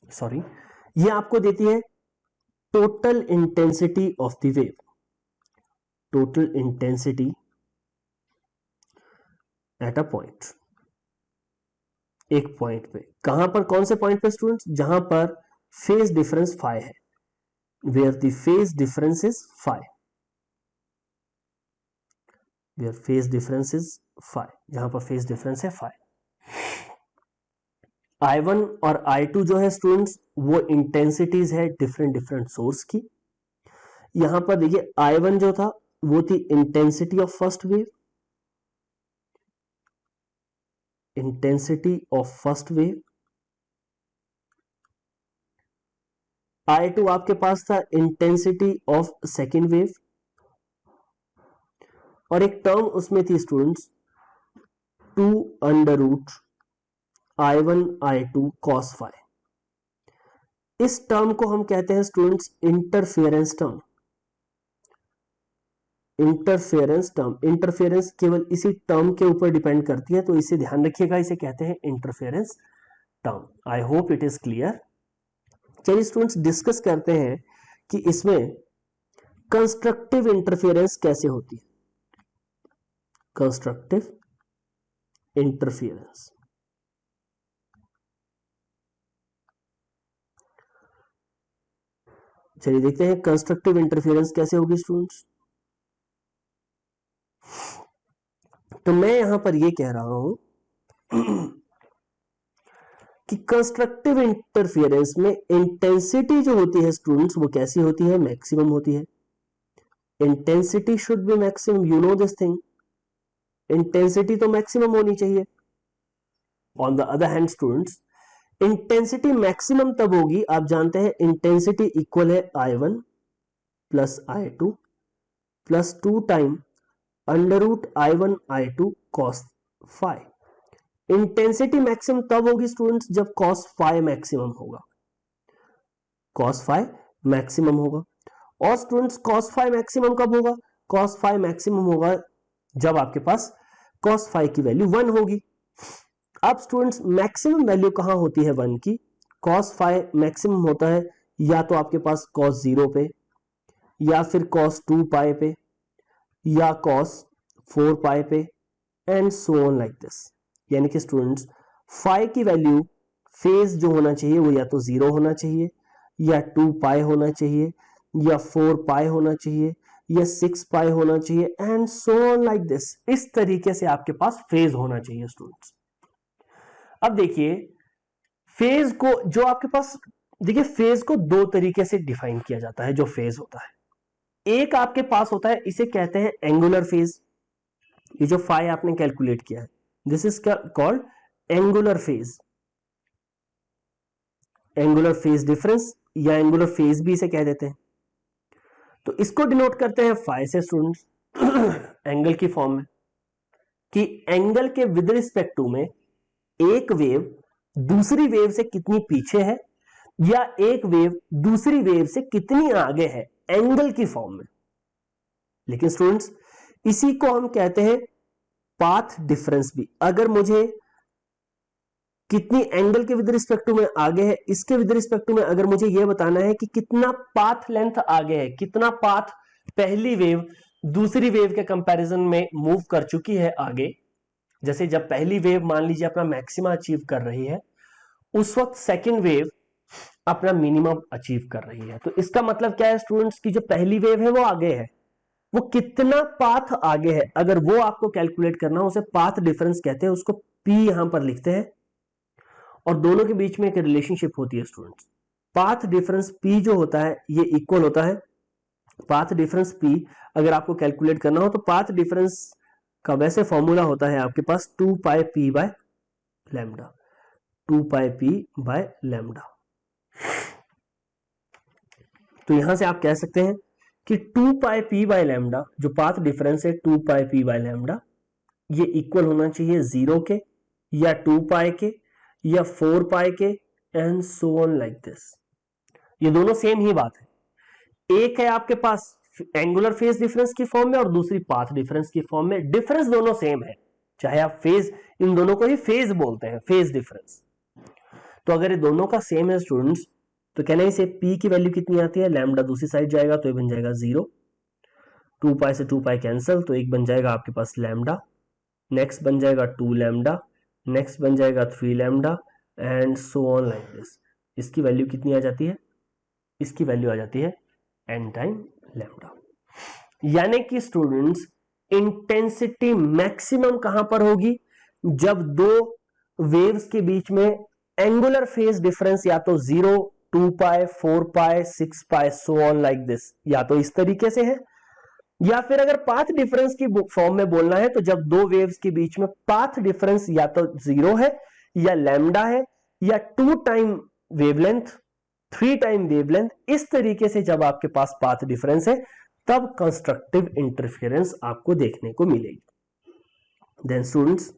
सॉरी, ये आपको देती है total intensity of the wave, total intensity at a point, एक पॉइंट पे। कहां पर, कौन से पॉइंट पे स्टूडेंट्स, जहां पर फेज डिफरेंस फाइ है, where the phase difference is phi, where phase difference is phi, जहां पर फेज डिफरेंस है फाइ। I1 और I2 जो है स्टूडेंट्स वो इंटेंसिटीज है डिफरेंट डिफरेंट सोर्स की। यहां पर देखिए I1 जो था वो थी intensity of first wave, intensity of first wave. I2 आपके पास था इंटेंसिटी ऑफ सेकेंड वेव, और एक टर्म उसमें थी students 2 under root I1 I2 cos phi. इस टर्म को हम कहते हैं students interference term, interference term. Interference केवल इसी टर्म के ऊपर डिपेंड करती है, तो इसे ध्यान रखिएगा, इसे कहते हैं interference term. I hope it is clear. चलिए स्टूडेंट्स डिस्कस करते हैं कि इसमें कंस्ट्रक्टिव इंटरफेरेंस कैसे होती है, कंस्ट्रक्टिव इंटरफेरेंस। चलिए देखते हैं कंस्ट्रक्टिव इंटरफेरेंस कैसे होगी स्टूडेंट्स। तो मैं यहां पर यह कह रहा हूं कि कंस्ट्रक्टिव इंटरफेरेंस में इंटेंसिटी जो होती है स्टूडेंट्स वो कैसी होती है, मैक्सिमम होती है। Intensity should be maximum, you know this thing, intensity तो मैक्सिमम होनी चाहिए। On the other hand students, intensity maximum तब होगी, आप जानते हैं इंटेंसिटी इक्वल है I1 plus I2 plus 2 time under root I1 I2 cos phi। इंटेंसिटी मैक्सिमम तब होगी स्टूडेंट्स जब cos phi मैक्सिमम होगा, cos phi मैक्सिमम होगा। और स्टूडेंट्स cos phi मैक्सिमम कब होगा? cos phi मैक्सिमम होगा जब आपके पास cos phi की वैल्यू 1 होगी। अब स्टूडेंट्स मैक्सिमम वैल्यू कहां होती है 1 की? cos phi मैक्सिमम होता है या तो आपके पास cos 0 पे, या फिर cos 2 पाई पे, या cos 4 पाई पे, and so on like this. यानी कि स्टूडेंट्स phi की वैल्यू फेज जो होना चाहिए वो या तो 0 होना चाहिए, या 2 पाई होना चाहिए, या 4 पाई होना चाहिए, या 6 पाई होना चाहिए, and so on like this. इस तरीके से आपके पास फेज होना चाहिए स्टूडेंट्स। अब देखिए फेज को, जो आपके पास, देखिए फेज को दो तरीके से डिफाइन किया जाता है। जो फेज होता है, एक आपके पास होता है, इसे कहते हैं एंगुलर फेज। ये जो फाई आपने कैलकुलेट किया है, this is called angular phase, angular phase difference, या एंगुलर फेज भी इसे कह देते हैं। तो इसको डिनोट करते हैं फाई से स्टूडेंट्स, एंगल की फॉर्म में, कि एंगल के विद रिस्पेक्ट टू में एक वेव दूसरी वेव से कितनी पीछे है, या एक वेव दूसरी वेव से कितनी आगे है, एंगल की फॉर्म में। लेकिन स्टूडेंट्स इसी को हम कहते हैं पाथ डिफरेंस भी। अगर मुझे कितनी एंगल के विद रिस्पेक्ट टू में आगे है, इसके विद रिस्पेक्ट टू में अगर मुझे यह बताना है कि कितना पाथ लेंथ आगे है, कितना पाथ पहली वेव दूसरी वेव के कंपैरिजन में मूव कर चुकी है आगे, जैसे जब पहली वेव मान लीजिए अपना मैक्सिमा अचीव कर रही है, उस वक्त सेकेंड वेव अपना मिनिमम अचीव कर रही है। तो इसका मतलब क्या है स्टूडेंट्स की जो पहली वेव है वो आगे है, वो कितना पाथ आगे है, अगर वो आपको कैलकुलेट करना हो, उसे पाथ डिफरेंस कहते हैं, उसको P यहां पर लिखते हैं। और दोनों के बीच में एक रिलेशनशिप होती है स्टूडेंट्स। पाथ डिफरेंस P जो होता है ये इक्वल होता है, पाथ डिफरेंस P अगर आपको कैलकुलेट करना हो तो पाथ डिफरेंस का वैसे फॉर्मूला होता है आपके पास 2 पाई P by lambda, 2 pi P by lambda. तो यहां से आप कह सकते हैं कि 2 पाई P बाय लैम्डा, जो पाथ डिफरेंस है 2 पाई P बाय लैम्डा, ये इक्वल होना चाहिए 0 के, या 2 पाई के, या 4 पाई के, and so on like this. ये दोनों सेम ही बात है। एक है आपके पास एंगुलर फेज डिफरेंस की फॉर्म में और दूसरी पाथ डिफरेंस की फॉर्म में। डिफरेंस दोनों सेम है, चाहे आप फेज, इन दोनों को ही फेज बोलते हैं, फेज डिफरेंस। तो अगर ये दोनों का सेम है स्टूडेंट्स, तो कहना इसे P की वैल्यू कितनी आती है, लैम्डा दूसरी साइड जाएगा तो ये बन जाएगा 0, 2 पाई से 2 पाई कैंसिल, तो एक बन जाएगा आपके पास लैम्डा, नेक्स्ट बन जाएगा 2 लैम्डा, नेक्स्ट बन जाएगा 3 lambda, and so on like this. इसकी वैल्यू कितनी आ जाती है, इसकी वैल्यू आ जाती है n टाइम लैम्डा। यानी कि स्टूडेंट्स इंटेंसिटी मैक्सिमम कहां पर होगी, जब दो वेव्स के बीच में एंगुलर फेज डिफरेंस या तो 0, 2 पाई, 4 पाई, 6 पाई, सो ऑन लाइक दिस, या तो इस तरीके से है, या फिर अगर पाथ डिफरेंस की फॉर्म में बोलना है तो जब दो वेव्स के बीच में पाथ डिफरेंस या तो 0 है, या लैम्डा है, या 2 टाइम वेवलेंथ, 3 टाइम वेवलेंथ, इस तरीके से जब आपके पास पाथ डिफरेंस है तब कंस्ट्रक्टिव इंटरफेरेंस आपको देखने को मिलेगी। देन स्टूडेंट्स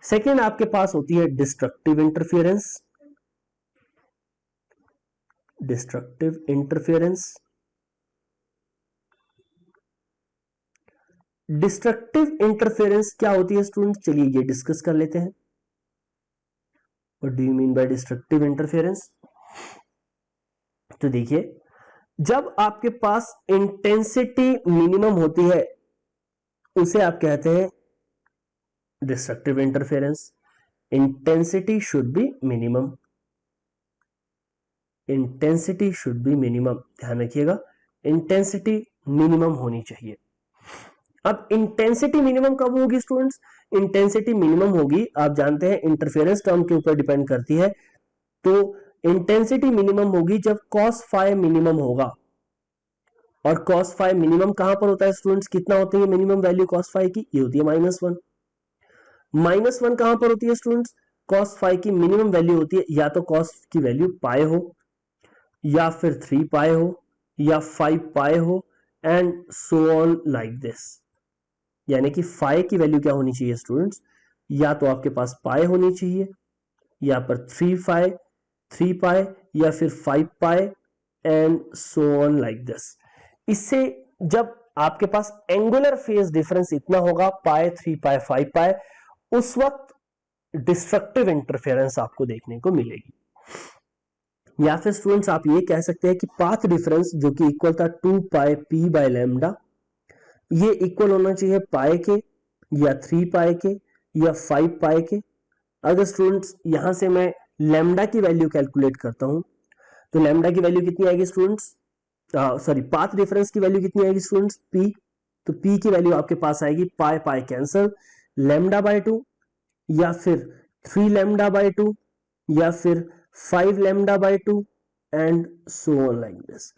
सेकेंड आपके पास होती है destructive interference. Destructive interference, destructive interference क्या होती है स्टूडेंट्स, चलिए ये डिस्कस कर लेते हैं। What do you mean by destructive interference? तो देखिए जब आपके पास इंटेंसिटी मिनिमम होती है उसे आप कहते हैं destructive interference. Intensity should B minimum, intensity should B minimum, ध्यान रखिएगा इंटेंसिटी मिनिमम होनी चाहिए। अब इंटेंसिटी मिनिमम कब होगी स्टूडेंट्स, इंटेंसिटी मिनिमम होगी, आप जानते हैं इंटरफेरेंस टर्म के ऊपर डिपेंड करती है, तो इंटेंसिटी मिनिमम होगी जब cos phi मिनिमम होगा और cos phi मिनिमम कहां पर होता है स्टूडेंट्स, कितना होती है मिनिमम वैल्यू cos phi की, ये होती है -1। -1 कहां पर होती है स्टूडेंट्स, cos phi की मिनिमम वैल्यू होती है या तो cos की वैल्यू पाई हो, या फिर 3 पाई हो, या 5 पाई हो, and so on like this. यानी कि फाई की वैल्यू क्या होनी चाहिए स्टूडेंट्स, या तो आपके पास पाई होनी चाहिए, या पर 3 पाई, या फिर 5 pi, and so on like this. इससे जब आपके पास एंगुलर फेज डिफरेंस इतना होगा, पाई, 3 पाई, 5 पाई, उस वक्त डिस्ट्रक्टिव इंटरफेरेंस आपको देखने को मिलेगी। या फिर स्टूडेंट्स आप ये कह सकते हैं कि पाथ डिफरेंस जो कि इक्वल था 2 पाई पी बाय लैम्डा, ये इक्वल होना चाहिए पाई के, या 3 पाई के, या 5 पाई के। अगर स्टूडेंट्स यहां से मैं लैम्डा की वैल्यू कैलकुलेट करता हूं, तो लैम्डा की वैल्यू कितनी आएगी स्टूडेंट्स, सॉरी पाथ डिफरेंस की वैल्यू कितनी आएगी स्टूडेंट्स, पी। तो पी की वैल्यू आपके पास आएगी पाई पाई कैंसल, लैम्डा बाय 2, या फिर 3 लैम्डा बाय 2, या फिर 5 lambda by 2, and so on like this.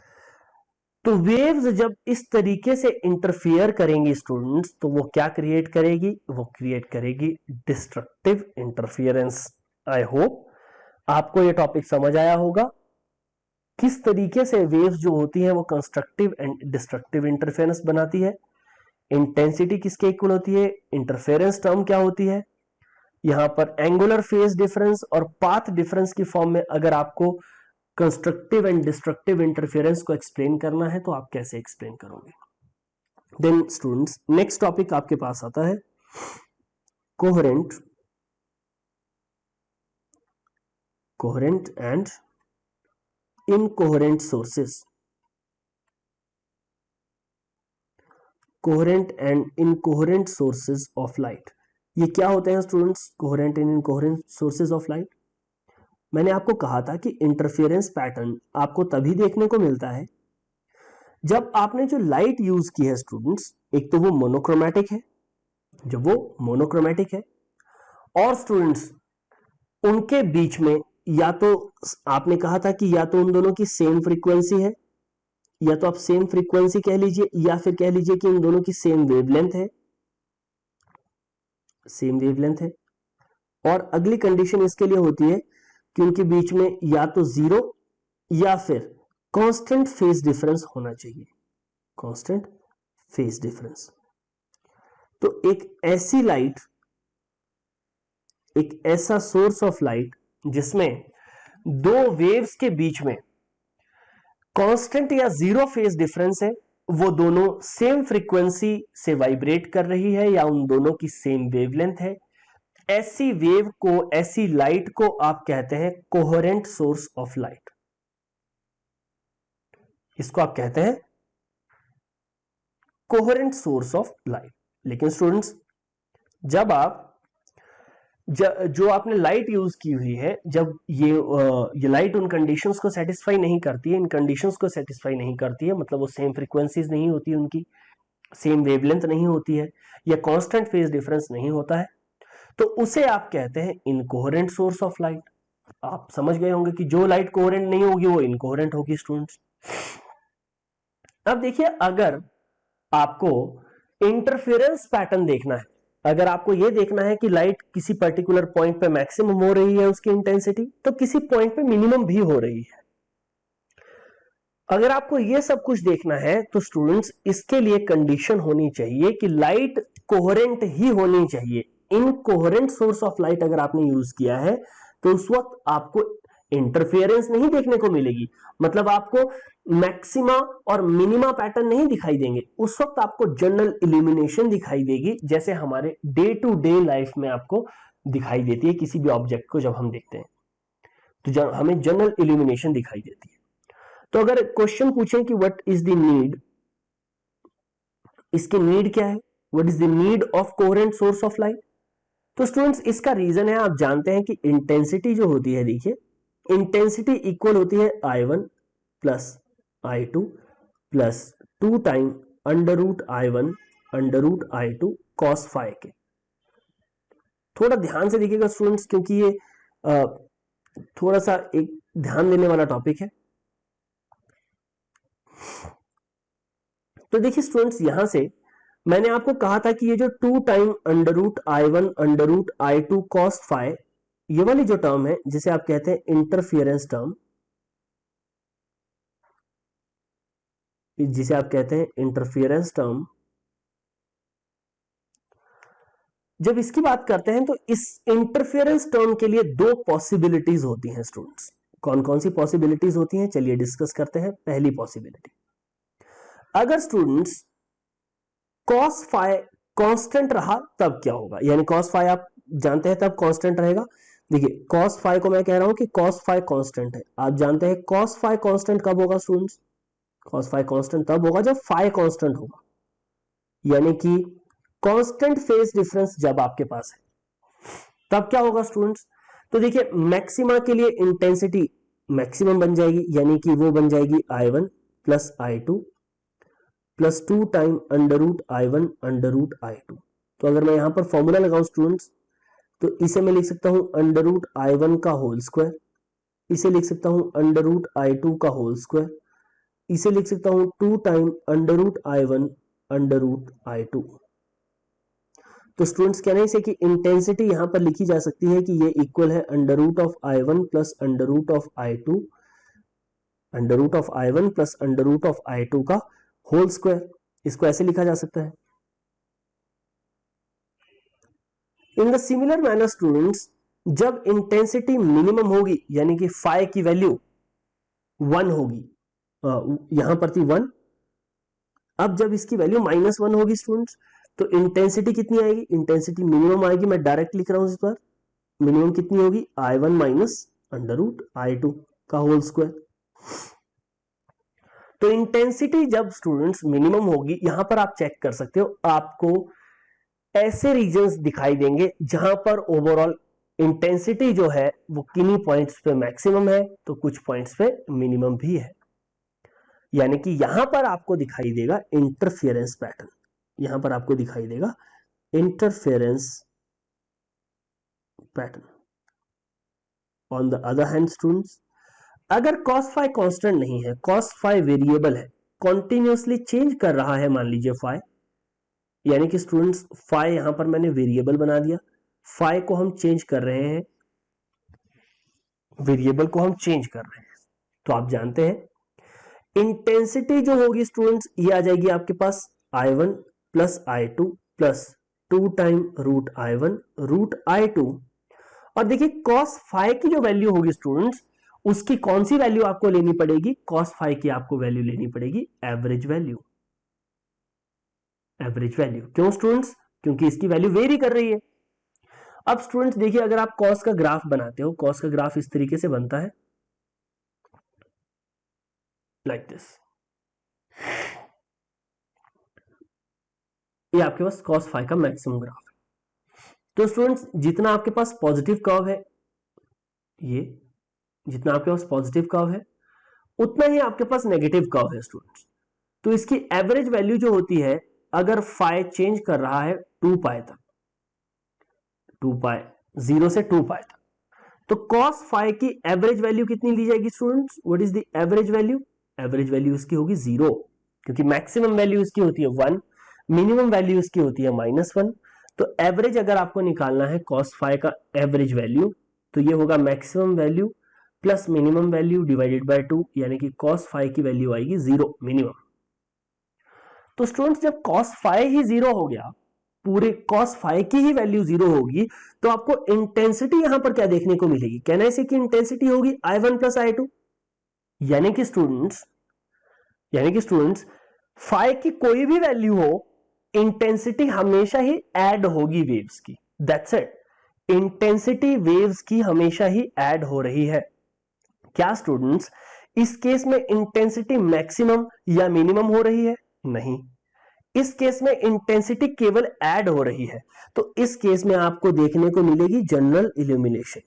तो वेव्स जब इस तरीके से इंटरफियर करेंगी स्टूडेंट्स, तो वो क्या क्रिएट करेगी, वो क्रिएट करेगी डिस्ट्रक्टिव इंटरफियरेंस। आई होप आपको ये टॉपिक समझ आया होगा, किस तरीके से वेव्स जो होती हैं वो कंस्ट्रक्टिव एंड डिस्ट्रक्टिव इंटरफेरेंस बनाती है, इंटेंसिटी किसके इक्वल होती है, इंटरफेरेंस टर्म क्या होती है, यहां पर एंगुलर फेज डिफरेंस और पाथ डिफरेंस की फॉर्म में अगर आपको कंस्ट्रक्टिव एंड डिस्ट्रक्टिव इंटरफेरेंस को एक्सप्लेन करना है तो आप कैसे एक्सप्लेन करोगे। देन स्टूडेंट्स नेक्स्ट टॉपिक आपके पास आता है coherent and incoherent sources. Coherent and incoherent sources of light, ये क्या होते हैं students, coherent and incoherent sources of light. मैंने आपको कहा था कि इंटरफेरेंस पैटर्न आपको तभी देखने को मिलता है जब आपने जो लाइट यूज की है स्टूडेंट्स, एक तो वो मोनोक्रोमैटिक है, जब वो मोनोक्रोमैटिक है, और स्टूडेंट्स उनके बीच में या तो आपने कहा था कि या तो उन दोनों की सेम फ्रीक्वेंसी है, या तो आप सेम फ्रीक्वेंसी कह लीजिए, या फिर कह लीजिए कि इन दोनों की सेम वेवलेंथ है, सेम वेवलेंथ है। और अगली कंडीशन इसके लिए होती है कि उनके बीच में या तो जीरो या फिर कांस्टेंट फेज डिफरेंस होना चाहिए, कांस्टेंट फेज डिफरेंस। तो एक ऐसी लाइट, एक ऐसा सोर्स ऑफ लाइट जिसमें दो वेव्स के बीच में कांस्टेंट या जीरो फेज डिफरेंस है, वो दोनों सेम फ्रीक्वेंसी से वाइब्रेट कर रही है, या उन दोनों की सेम वेवलेंथ है, ऐसी वेव को, ऐसी लाइट को आप कहते हैं कोहेरेंट सोर्स ऑफ लाइट। इसको आप कहते हैं कोहेरेंट सोर्स ऑफ लाइट। लेकिन स्टूडेंट्स जब आप जो आपने लाइट यूज की हुई है, जब ये लाइट उन कंडीशंस को सेटिस्फाई नहीं करती है, इन कंडीशंस को सेटिस्फाई नहीं करती है, मतलब वो सेम फ्रीक्वेंसीज नहीं होती, उनकी सेम वेवलेंथ नहीं होती है, या कांस्टेंट फेज डिफरेंस नहीं होता है, तो उसे आप कहते हैं इनकोहेरेंट सोर्स ऑफ लाइट। आप समझ गए होंगे कि जो लाइट कोहेरेंट नहीं होगी वो इनकोहेरेंट होगी स्टूडेंट्स। अब देखिए, अगर आपको इंटरफेरेंस पैटर्न देखना है, अगर आपको यह देखना है कि लाइट किसी पर्टिकुलर पॉइंट पे मैक्सिमम हो रही है उसकी इंटेंसिटी, तो किसी पॉइंट पे मिनिमम भी हो रही है। अगर आपको यह सब कुछ देखना है तो स्टूडेंट्स इसके लिए कंडीशन होनी चाहिए कि लाइट कोहेरेंट ही होनी चाहिए। इनकोहेरेंट सोर्स ऑफ लाइट अगर आपने यूज किया है तो उस वक्त आपको इंटरफेरेंस नहीं देखने को मिलेगी, मतलब आपको मैक्सिमा और मिनिमा पैटर्न नहीं दिखाई देंगे, उस वक्त आपको जनरल इल्यूमिनेशन दिखाई देगी, जैसे हमारे डे टू डे लाइफ में आपको दिखाई देती है किसी भी ऑब्जेक्ट को जब हम देखते हैं, तो हमें जनरल इल्यूमिनेशन दिखाई देती है। तो अगर क्वेश्चन पूछें कि व्हाट इज द नीड, इसकी नीड क्या है, what is the need of coherent source of light, तो स्टूडेंट्स इसका रीजन है, आप जानते हैं कि इंटेंसिटी जो होती है, देखिए इंटेंसिटी इक्वल होती है I1 plus I2 plus 2 time under root I1 under root I2 cos phi के। थोड़ा ध्यान से देखिएगा स्टूडेंट्स, क्योंकि ये थोड़ा सा एक ध्यान देने वाला टॉपिक है। तो देखिए स्टूडेंट्स, यहां से मैंने आपको कहा था कि ये जो 2 time under root i1 under root i2 cos phi, ये वाली जो टर्म है जिसे आप कहते हैं इंटरफियरेंस टर्म, जिसे आप कहते हैं इंटरफियरेंस टर्म, जब इसकी बात करते हैं तो इस इंटरफेरेंस टर्म के लिए दो पॉसिबिलिटीज होती हैं स्टूडेंट्स। कौन कौन सी पॉसिबिलिटीज होती हैं, चलिए डिस्कस करते हैं। पहली पॉसिबिलिटी, अगर स्टूडेंट्स cos फाइ कांस्टेंट रहा तब क्या होगा, यानी cos फाइ आप जानते हैं तब कांस्टेंट रहेगा। देखिए cos फाइ को मैं कह रहा हूं कि cos फाइ कांस्टेंट है, आप जानते हैं cos फाइ कांस्टेंट कब होगा स्टूडेंट्स, cos फाइ कांस्टेंट तब होगा जब फाइ कांस्टेंट होगा, यानी कि कांस्टेंट फेज डिफरेंस जब आपके पास है तब क्या होगा स्टूडेंट्स। तो देखिए मैक्सिमा के लिए इंटेंसिटी मैक्सिमम बन जाएगी, यानी कि वो बन जाएगी i1 plus i2 plus 2 time under root i1 under root i2। तो अगर मैं यहां पर फॉर्मूला लगाऊं स्टूडेंट्स, तो इसे मैं लिख सकता हूं अंडर रूट i1 का होल स्क्वायर, इसे लिख सकता हूं अंडर रूट i2 का होल स्क्वायर, इसे लिख सकता हूं 2 time under root i1 under root i2। तो स्टूडेंट्स कहने से कि इंटेंसिटी यहां पर लिखी जा सकती है कि ये इक्वल है under root of i1 plus under root of i2, under root of i1 plus under root of i2 का होल स्क्वायर, इसको ऐसे लिखा जा सकता है। In the similar manner students, जब इंटेंसिटी मिनिमम होगी यानी कि फाइ की वैल्यू 1 होगी, यहां पर थी 1, अब जब इसकी वैल्यू -1 होगी स्टूडेंट्स, तो इंटेंसिटी कितनी आएगी, इंटेंसिटी मिनिमम आएगी। मैं डायरेक्ट लिख रहा हूं इस बार, मिनिमम कितनी होगी, i1 minus under root i2 का होल स्क्वायर। तो इंटेंसिटी जब स्टूडेंट्स मिनिमम होगी, यहां पर आप चेक कर सकते हो, आपको ऐसे रीजन्स दिखाई देंगे जहां पर ओवरऑल इंटेंसिटी जो है वो किन्हीं पॉइंट्स पे मैक्सिमम है तो कुछ पॉइंट्स पे मिनिमम भी है, यानी कि यहां पर आपको दिखाई देगा इंटरफेरेंस पैटर्न, यहां पर आपको दिखाई देगा interference pattern. On the other hand students, अगर cos फाइ कांस्टेंट नहीं है, cos फाइ वेरिएबल है, कॉन्टिन्यूसली चेंज कर रहा है, मान लीजिए फाइ, यानी कि स्टूडेंट्स फाइ यहां पर मैंने वेरिएबल बना दिया, फाइ को हम चेंज कर रहे हैं, वेरिएबल को हम चेंज कर रहे हैं, तो आप जानते हैं इंटेंसिटी जो होगी स्टूडेंट्स, ये आ जाएगी आपके पास i1 plus i2 plus 2 time root i1 root i2। और देखिए cos फाइ की जो वैल्यू होगी स्टूडेंट्स, उसकी कौन सी वैल्यू आपको लेनी पड़ेगी, cos फाइ की आपको वैल्यू लेनी पड़ेगी एवरेज वैल्यू, एवरेज वैल्यू। क्यों स्टूडेंट्स, क्योंकि इसकी वैल्यू वेरी कर रही है। अब स्टूडेंट्स देखिए, अगर आप cos का ग्राफ बनाते हो, cos का ग्राफ इस तरीके से बनता है, लाइक दिस, ये आपके पास cos फाइ का मैक्सिमम ग्राफ है। तो स्टूडेंट्स जितना आपके पास पॉजिटिव कर्व है, ये जितना आपके पास पॉजिटिव कर्व है उतना ही आपके पास नेगेटिव कर्व है स्टूडेंट्स। तो इसकी एवरेज वैल्यू जो होती है, अगर फाइ चेंज कर रहा है 2 पाई तक, 2 पाई 0 से 2 पाई तक, तो cos फाइ की एवरेज वैल्यू कितनी ली जाएगी students, what is the average value, average value इसकी होगी 0, क्योंकि मैक्सिमम वैल्यू इसकी होती है 1, मिनिमम वैल्यू इसकी होती है -1। तो एवरेज अगर आपको निकालना है cos फाइ का एवरेज वैल्यू, तो ये होगा maximum value plus minimum value divided by 2, यानी कि cos फाइ की वैल्यू आएगी 0 मिनिमम। तो स्टूडेंट्स जब cos फाइ ही 0 हो गया, पूरे cos फाइ की ही वैल्यू 0 होगी, तो आपको इंटेंसिटी यहां पर क्या देखने को मिलेगी, कहना है कि इंटेंसिटी होगी i1 प्लस i2, यानी कि स्टूडेंट्स फाइ की कोई भी वैल्यू हो, इंटेंसिटी हमेशा ही ऐड होगी वेव्स की, दैट्स इट, इंटेंसिटी वेव्स की हमेशा ही ऐड हो रही है। क्या स्टूडेंट्स इस केस में इंटेंसिटी मैक्सिमम या मिनिमम हो रही है, नहीं, इस केस में इंटेंसिटी केवल ऐड हो रही है। तो इस केस में आपको देखने को मिलेगी जनरल इल्यूमिनेशन,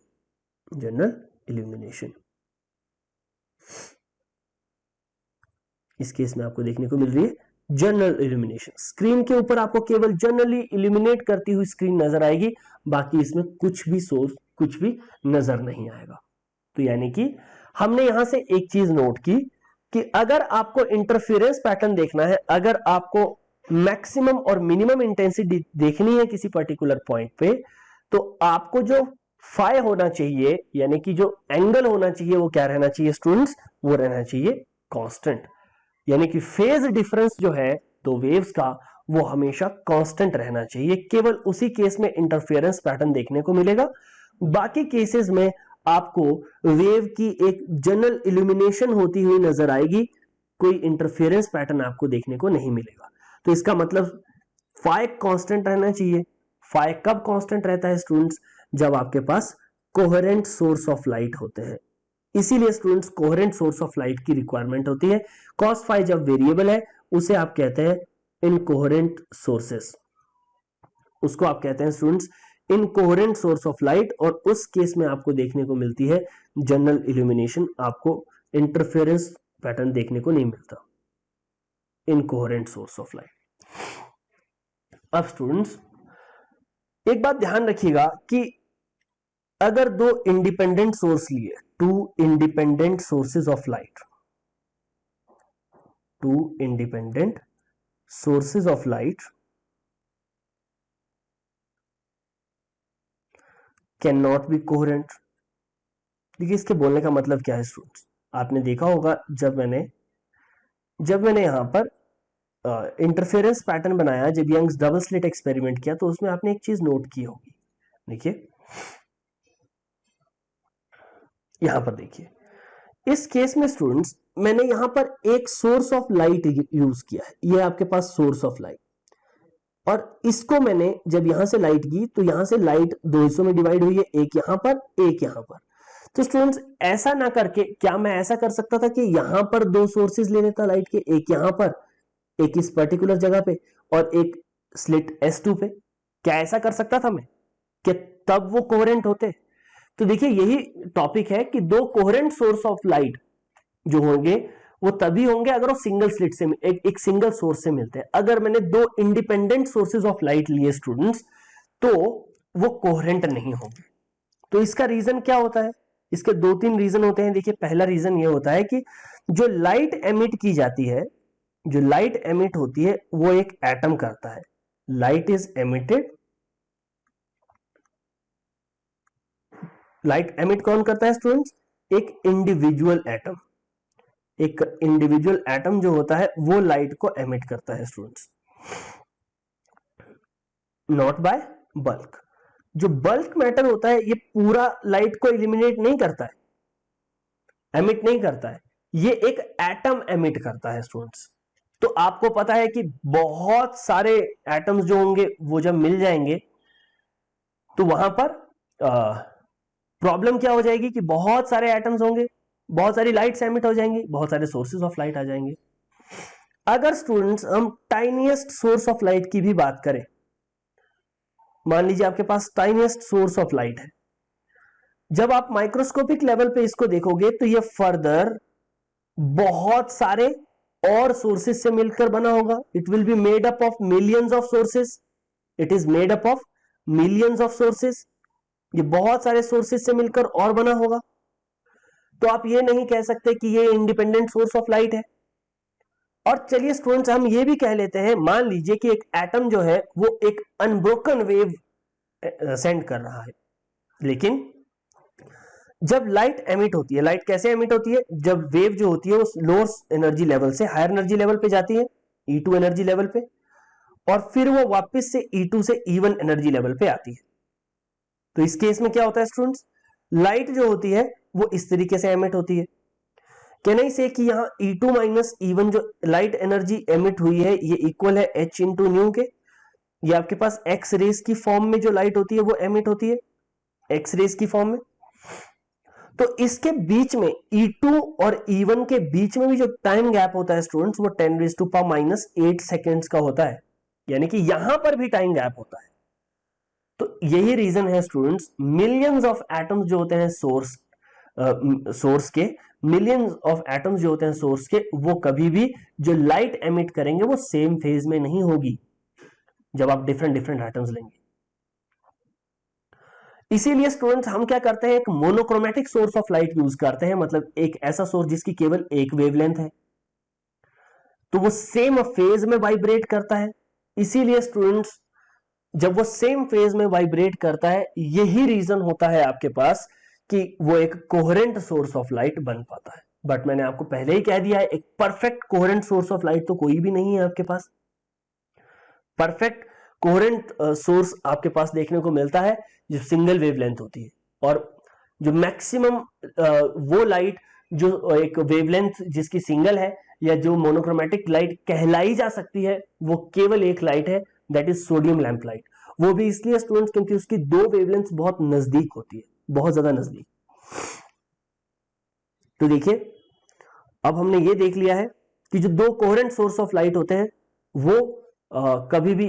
जनरल इल्यूमिनेशन, इस केस में आपको देखने को मिल रही है जनरल इल्यूमिनेशन। स्क्रीन के ऊपर आपको केवल जनरली इल्यूमिनेट करती हुई स्क्रीन नजर आएगी, बाकी इसमें कुछ भी सोर्स कुछ भी नजर नहीं आएगा। तो यानी कि हमने यहां से एक चीज नोट की कि अगर आपको इंटरफेरेंस पैटर्न देखना है, अगर आपको मैक्सिमम और मिनिमम इंटेंसिटी देखनी है किसी पर्टिकुलर पॉइंट पे, तो आपको जो फाई होना चाहिए, यानी कि जो एंगल होना चाहिए, वो क्या रहना चाहिए स्टूडेंट्स? वो रहना चाहिए कांस्टेंट। यानी कि फेज डिफरेंस जो है दो वेव्स का, वो हमेशा कांस्टेंट रहना चाहिए। केवल उसी केस में इंटरफेरेंस पैटर्न देखने को मिलेगा। बाकी केसेस में आपको वेव की एक जनरल इल्यूमिनेशन होती हुई नजर आएगी, कोई इंटरफेरेंस पैटर्न आपको देखने को नहीं मिलेगा। तो इसका मतलब फाई कांस्टेंट रहना चाहिए। फाई कब कांस्टेंट रहता है स्टूडेंट्स? जब आपके पास कोहेरेंट सोर्स ऑफ लाइट होते हैं। इसीलिए students coherent source of light की रिक्वायरमेंट होती है। कॉस फाई जब वेरिएबल है, उसे आप कहते हैं इनकोहेरेंट सोर्सेस, उसको आप कहते हैं students incoherent source of light. और उस केस में आपको देखने को मिलती है जनरल इल्यूमिनेशन, आपको इंटरफेरेंस पैटर्न देखने को नहीं मिलता, इनकोहेरेंट सोर्स ऑफ लाइट। अब स्टूडेंट्स एक बात ध्यान रखिएगा कि अगर दो इंडिपेंडेंट सोर्स लिए, two independent sources of light, two independent sources of light can not be coherent. देखिए इसके बोलने का मतलब क्या है स्टूडेंट्स? आपने देखा होगा जब मैंने यहां पर इंटरफेरेंस पैटर्न बनाया, जब यंग्स डबल स्लिट एक्सपेरिमेंट किया, तो उसमें आपने एक चीज नोट की होगी। देखिए यहां पर देखिए, इस केस में स्टूडेंट्स मैंने यहां पर एक सोर्स ऑफ लाइट यूज किया है। ये आपके पास सोर्स ऑफ लाइट, और इसको मैंने जब यहां से लाइट की, तो यहां से लाइट दो हिस्सों में डिवाइड हुई है, एक यहां पर, एक यहां पर। तो स्टूडेंट्स ऐसा ना करके क्या मैं ऐसा कर सकता था कि यहां पर दो सोर्सेज ले लेता लाइट के, एक यहां पर, एक इस पर्टिकुलर जगह पे, और एक स्लिट S2 पे? क्या ऐसा कर सकता था मैं? कि तब वो कोहेरेंट होते? तो देखिए यही टॉपिक है कि दो कोहेरेंट सोर्स ऑफ लाइट जो होंगे वो तभी होंगे अगर वो सिंगल स्लिट से, एक सिंगल सोर्स से मिलते हैं। अगर मैंने दो इंडिपेंडेंट सोर्सेज ऑफ लाइट लिए स्टूडेंट्स, तो वो कोहेरेंट नहीं होंगे। तो इसका रीजन क्या होता है? इसके दो तीन रीजन होते हैं। देखिए पहला रीजन ये होता है कि जो लाइट एमिट की जाती है, जो लाइट एमिट होती है, वो एक एटम करता है। Light is emitted, light emit कौन करता है स्टूडेंट्स? एक इंडिविजुअल एटम। एक इंडिविजुअल एटम जो होता है वो लाइट को एमिट करता है स्टूडेंट्स, नॉट बाय बल्क। जो बल्क मैटर होता है ये पूरा लाइट को इलिमिनेट नहीं करता है, एमिट नहीं करता है, ये एक एटम एमिट करता है स्टूडेंट्स। तो आपको पता है कि बहुत सारे एटम्स जो होंगे वो जब मिल जाएंगे, तो वहां पर प्रॉब्लम क्या हो जाएगी कि बहुत सारे एटम्स होंगे, बहुत सारी लाइट्स एमिट हो जाएंगी, बहुत सारे सोर्सेज ऑफ लाइट आ जाएंगे। अगर स्टूडेंट्स हम टाइनीएस्ट सोर्स ऑफ लाइट की भी बात करें, मान लीजिए आपके पास टाइनीएस्ट सोर्स ऑफ लाइट है, जब आप माइक्रोस्कोपिक लेवल पे इसको देखोगे तो ये फर्दर बहुत सारे और सोर्सेज से मिलकर बना होगा। It will be made up of millions of sources, it is made up of millions of sources. ये बहुत सारे सोर्सेज से मिलकर और बना होगा। तो आप ये नहीं कह सकते कि ये इंडिपेंडेंट सोर्स ऑफ लाइट है। और चलिए स्टूडेंट्स हम ये भी कह लेते हैं, मान लीजिए कि एक एटम जो है वो एक अनब्रोकन वेव सेंड कर रहा है, लेकिन जब लाइट एमिट होती है, लाइट कैसे एमिट होती है? जब वेव जो होती है वो लोअर एनर्जी लेवल से हायर एनर्जी लेवल पे जाती है, E2 एनर्जी लेवल पे, और फिर वो वापस से E2 से E1 एनर्जी लेवल पे आती है। तो इस केस में क्या होता है स्टूडेंट्स? लाइट जो होती है वो इस तरीके से एमिट होती है। कैन आई से कि यहाँ E2 माइनस E1 जो लाइट एनर्जी एमिट हुई है ये इक्वल है H इंटू न्यू के। ये आपके पास एक्स रेस की फॉर्म में जो लाइट होती है वो एमिट होती है, एक्स रेस की फॉर्म में। तो इसके बीच में E2 और E1 के बीच में भी जो टाइम गैप होता है स्टूडेंट्स, वो 10⁻⁻8 सेकेंड्स का होता है, यानी कि यहां पर भी टाइम गैप होता है। तो यही रीजन है स्टूडेंट्स, मिलियंस ऑफ एटम्स जो होते हैं सोर्स के, मिलियंस ऑफ एटम्स जो होते हैं सोर्स के, वो कभी भी जो लाइट एमिट करेंगे वो सेम फेज में नहीं होगी जब आप डिफरेंट डिफरेंट एटम्स लेंगे। इसीलिए स्टूडेंट्स हम क्या करते हैं, एक monochromatic source of light use करते हैं, मतलब एक ऐसा सोर्स जिसकी केवल एक वेवलेंथ है। तो वो सेम फेज में वाइब्रेट करता है। इसीलिए स्टूडेंट्स जब वो सेम फेज में वाइब्रेट करता है, यही रीजन होता है आपके पास कि वो एक कोहेरेंट सोर्स ऑफ लाइट बन पाता है। बट मैंने आपको पहले ही कह दिया है, एक perfect coherent source of light तो कोई भी नहीं है आपके पास। परफेक्ट कोहेरेंट सोर्स आपके पास देखने को मिलता है जो सिंगल वेवलेंथ होती है, और जो मैक्सिमम वो लाइट जो एक वेवलेंथ जिसकी सिंगल है या जो मोनोक्रोमेटिक लाइट कहलाई जा सकती है, वो केवल एक लाइट है, that is sodium lamp light. वो भी इसलिए स्टूडेंट्स क्योंकि उसकी दो वेवलेंथ बहुत नजदीक होती है, बहुत ज्यादा नजदीक। तो देखिए, अब हमने ये देख लिया है कि जो दो कोहेरेंट सोर्स ऑफ लाइट होते हैं वो कभी भी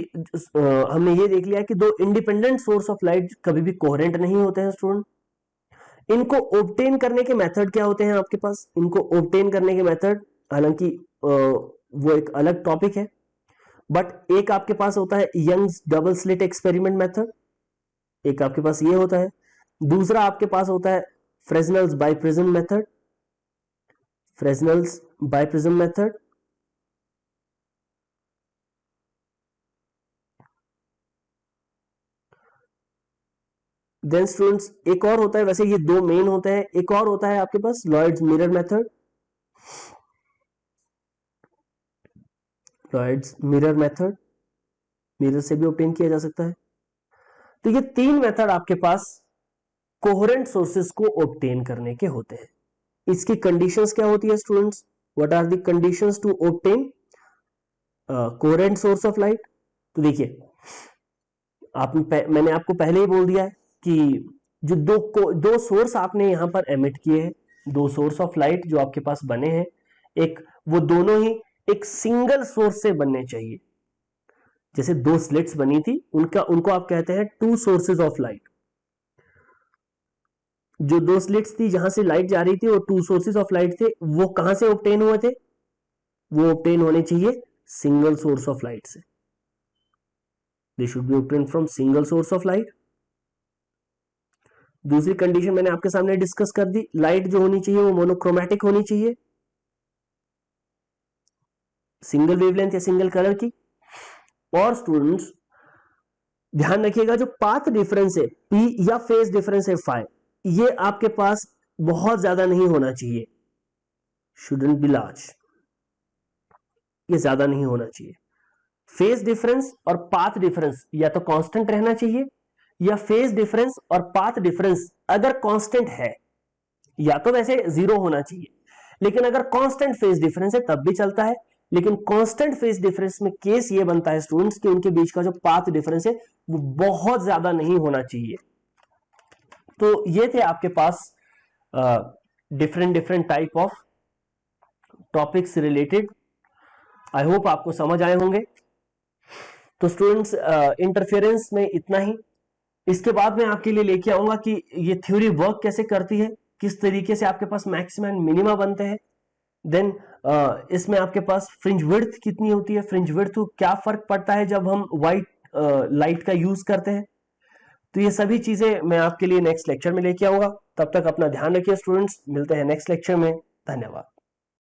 हमने ये देख लिया है कि दो इंडिपेंडेंट सोर्स ऑफ लाइट कभी भी कोहेरेंट नहीं होते हैं स्टूडेंट। इनको ऑब्टेन करने के मेथड क्या होते हैं आपके पास? इनको ऑब्टेन करने के मेथड हालांकि वो एक अलग टॉपिक है, बट एक आपके पास होता है Young's double slit experiment method, एक आपके पास ये होता है। दूसरा आपके पास होता है Fresnel's biprism method, Fresnel's biprism method. Then students एक और होता है, वैसे ये दो मेन होते हैं, एक और होता है आपके पास Lloyd's mirror method, Lloyd's mirror method, mirror से भी ऑब्टेन किया जा सकता है। तो ये तीन मेथड आपके पास कोहेरेंट सोर्सेस को ऑब्टेन करने के होते हैं। इसकी कंडीशंस क्या होती है students? What are the conditions to obtain coherent source of light? तो देखिए, मैंने आपको पहले ही बोल दिया है कि जो दो सोर्स आपने यहां पर एमिट किए हैं, दो सोर्स ऑफ लाइट जो आपके पास बने हैं, एक वो दोनों ही एक सिंगल सोर्स से बनने चाहिए। जैसे दो स्लिट्स बनी थी, उनको आप कहते हैं टू सोर्सेज ऑफ लाइट। जो दो स्लिट्स थी जहां से लाइट जा रही थी, वो टू सोर्सेज ऑफ लाइट थे, वो कहां से ऑब्टेन हुए थे? वो ऑब्टेन होने चाहिए सिंगल सोर्स ऑफ लाइट से। They should be obtain from single source of light. दूसरी कंडीशन मैंने आपके सामने डिस्कस कर दी, लाइट जो होनी चाहिए वो मोनोक्रोमैटिक होनी चाहिए, सिंगल वेवलेंथ या सिंगल कलर की। और स्टूडेंट्स ध्यान रखिएगा, जो पाथ डिफरेंस है P या फेज डिफरेंस है phi, ये आपके पास बहुत ज्यादा नहीं होना चाहिए, शुडंट बी लार्ज, ये ज्यादा नहीं होना चाहिए। फेज डिफरेंस और पाथ डिफरेंस या तो कांस्टेंट रहना चाहिए, या फेज डिफरेंस और पाथ डिफरेंस अगर कांस्टेंट है या तो वैसे जीरो होना चाहिए, लेकिन अगर कांस्टेंट फेज डिफरेंस है तब भी चलता है। लेकिन कांस्टेंट फेज डिफरेंस में केस ये बनता है स्टूडेंट्स कि उनके बीच का जो पाथ डिफरेंस है वो बहुत ज्यादा नहीं होना चाहिए। तो ये थे आपके पास different type of topics related. I hope आपको समझ आए होंगे। तो स्टूडेंट्स इंटरफेरेंस में इतना ही। इसके बाद मैं आपके लिए लेके आऊंगा कि ये थ्योरी वर्क कैसे करती है, किस तरीके से आपके पास मैक्सिमम एंड मिनिमा बनते हैं। देन इसमें आपके पास फ्रिंज विड्थ कितनी होती है, फ्रिंज विड्थ को क्या फर्क पड़ता है जब हम व्हाइट लाइट का यूज करते हैं। तो ये सभी चीजें मैं आपके लिए नेक्स्ट लेक्चर में लेके आऊंगा। तब तक अपना ध्यान रखिए स्टूडेंट्स, मिलते हैं नेक्स्ट लेक्चर में। धन्यवाद।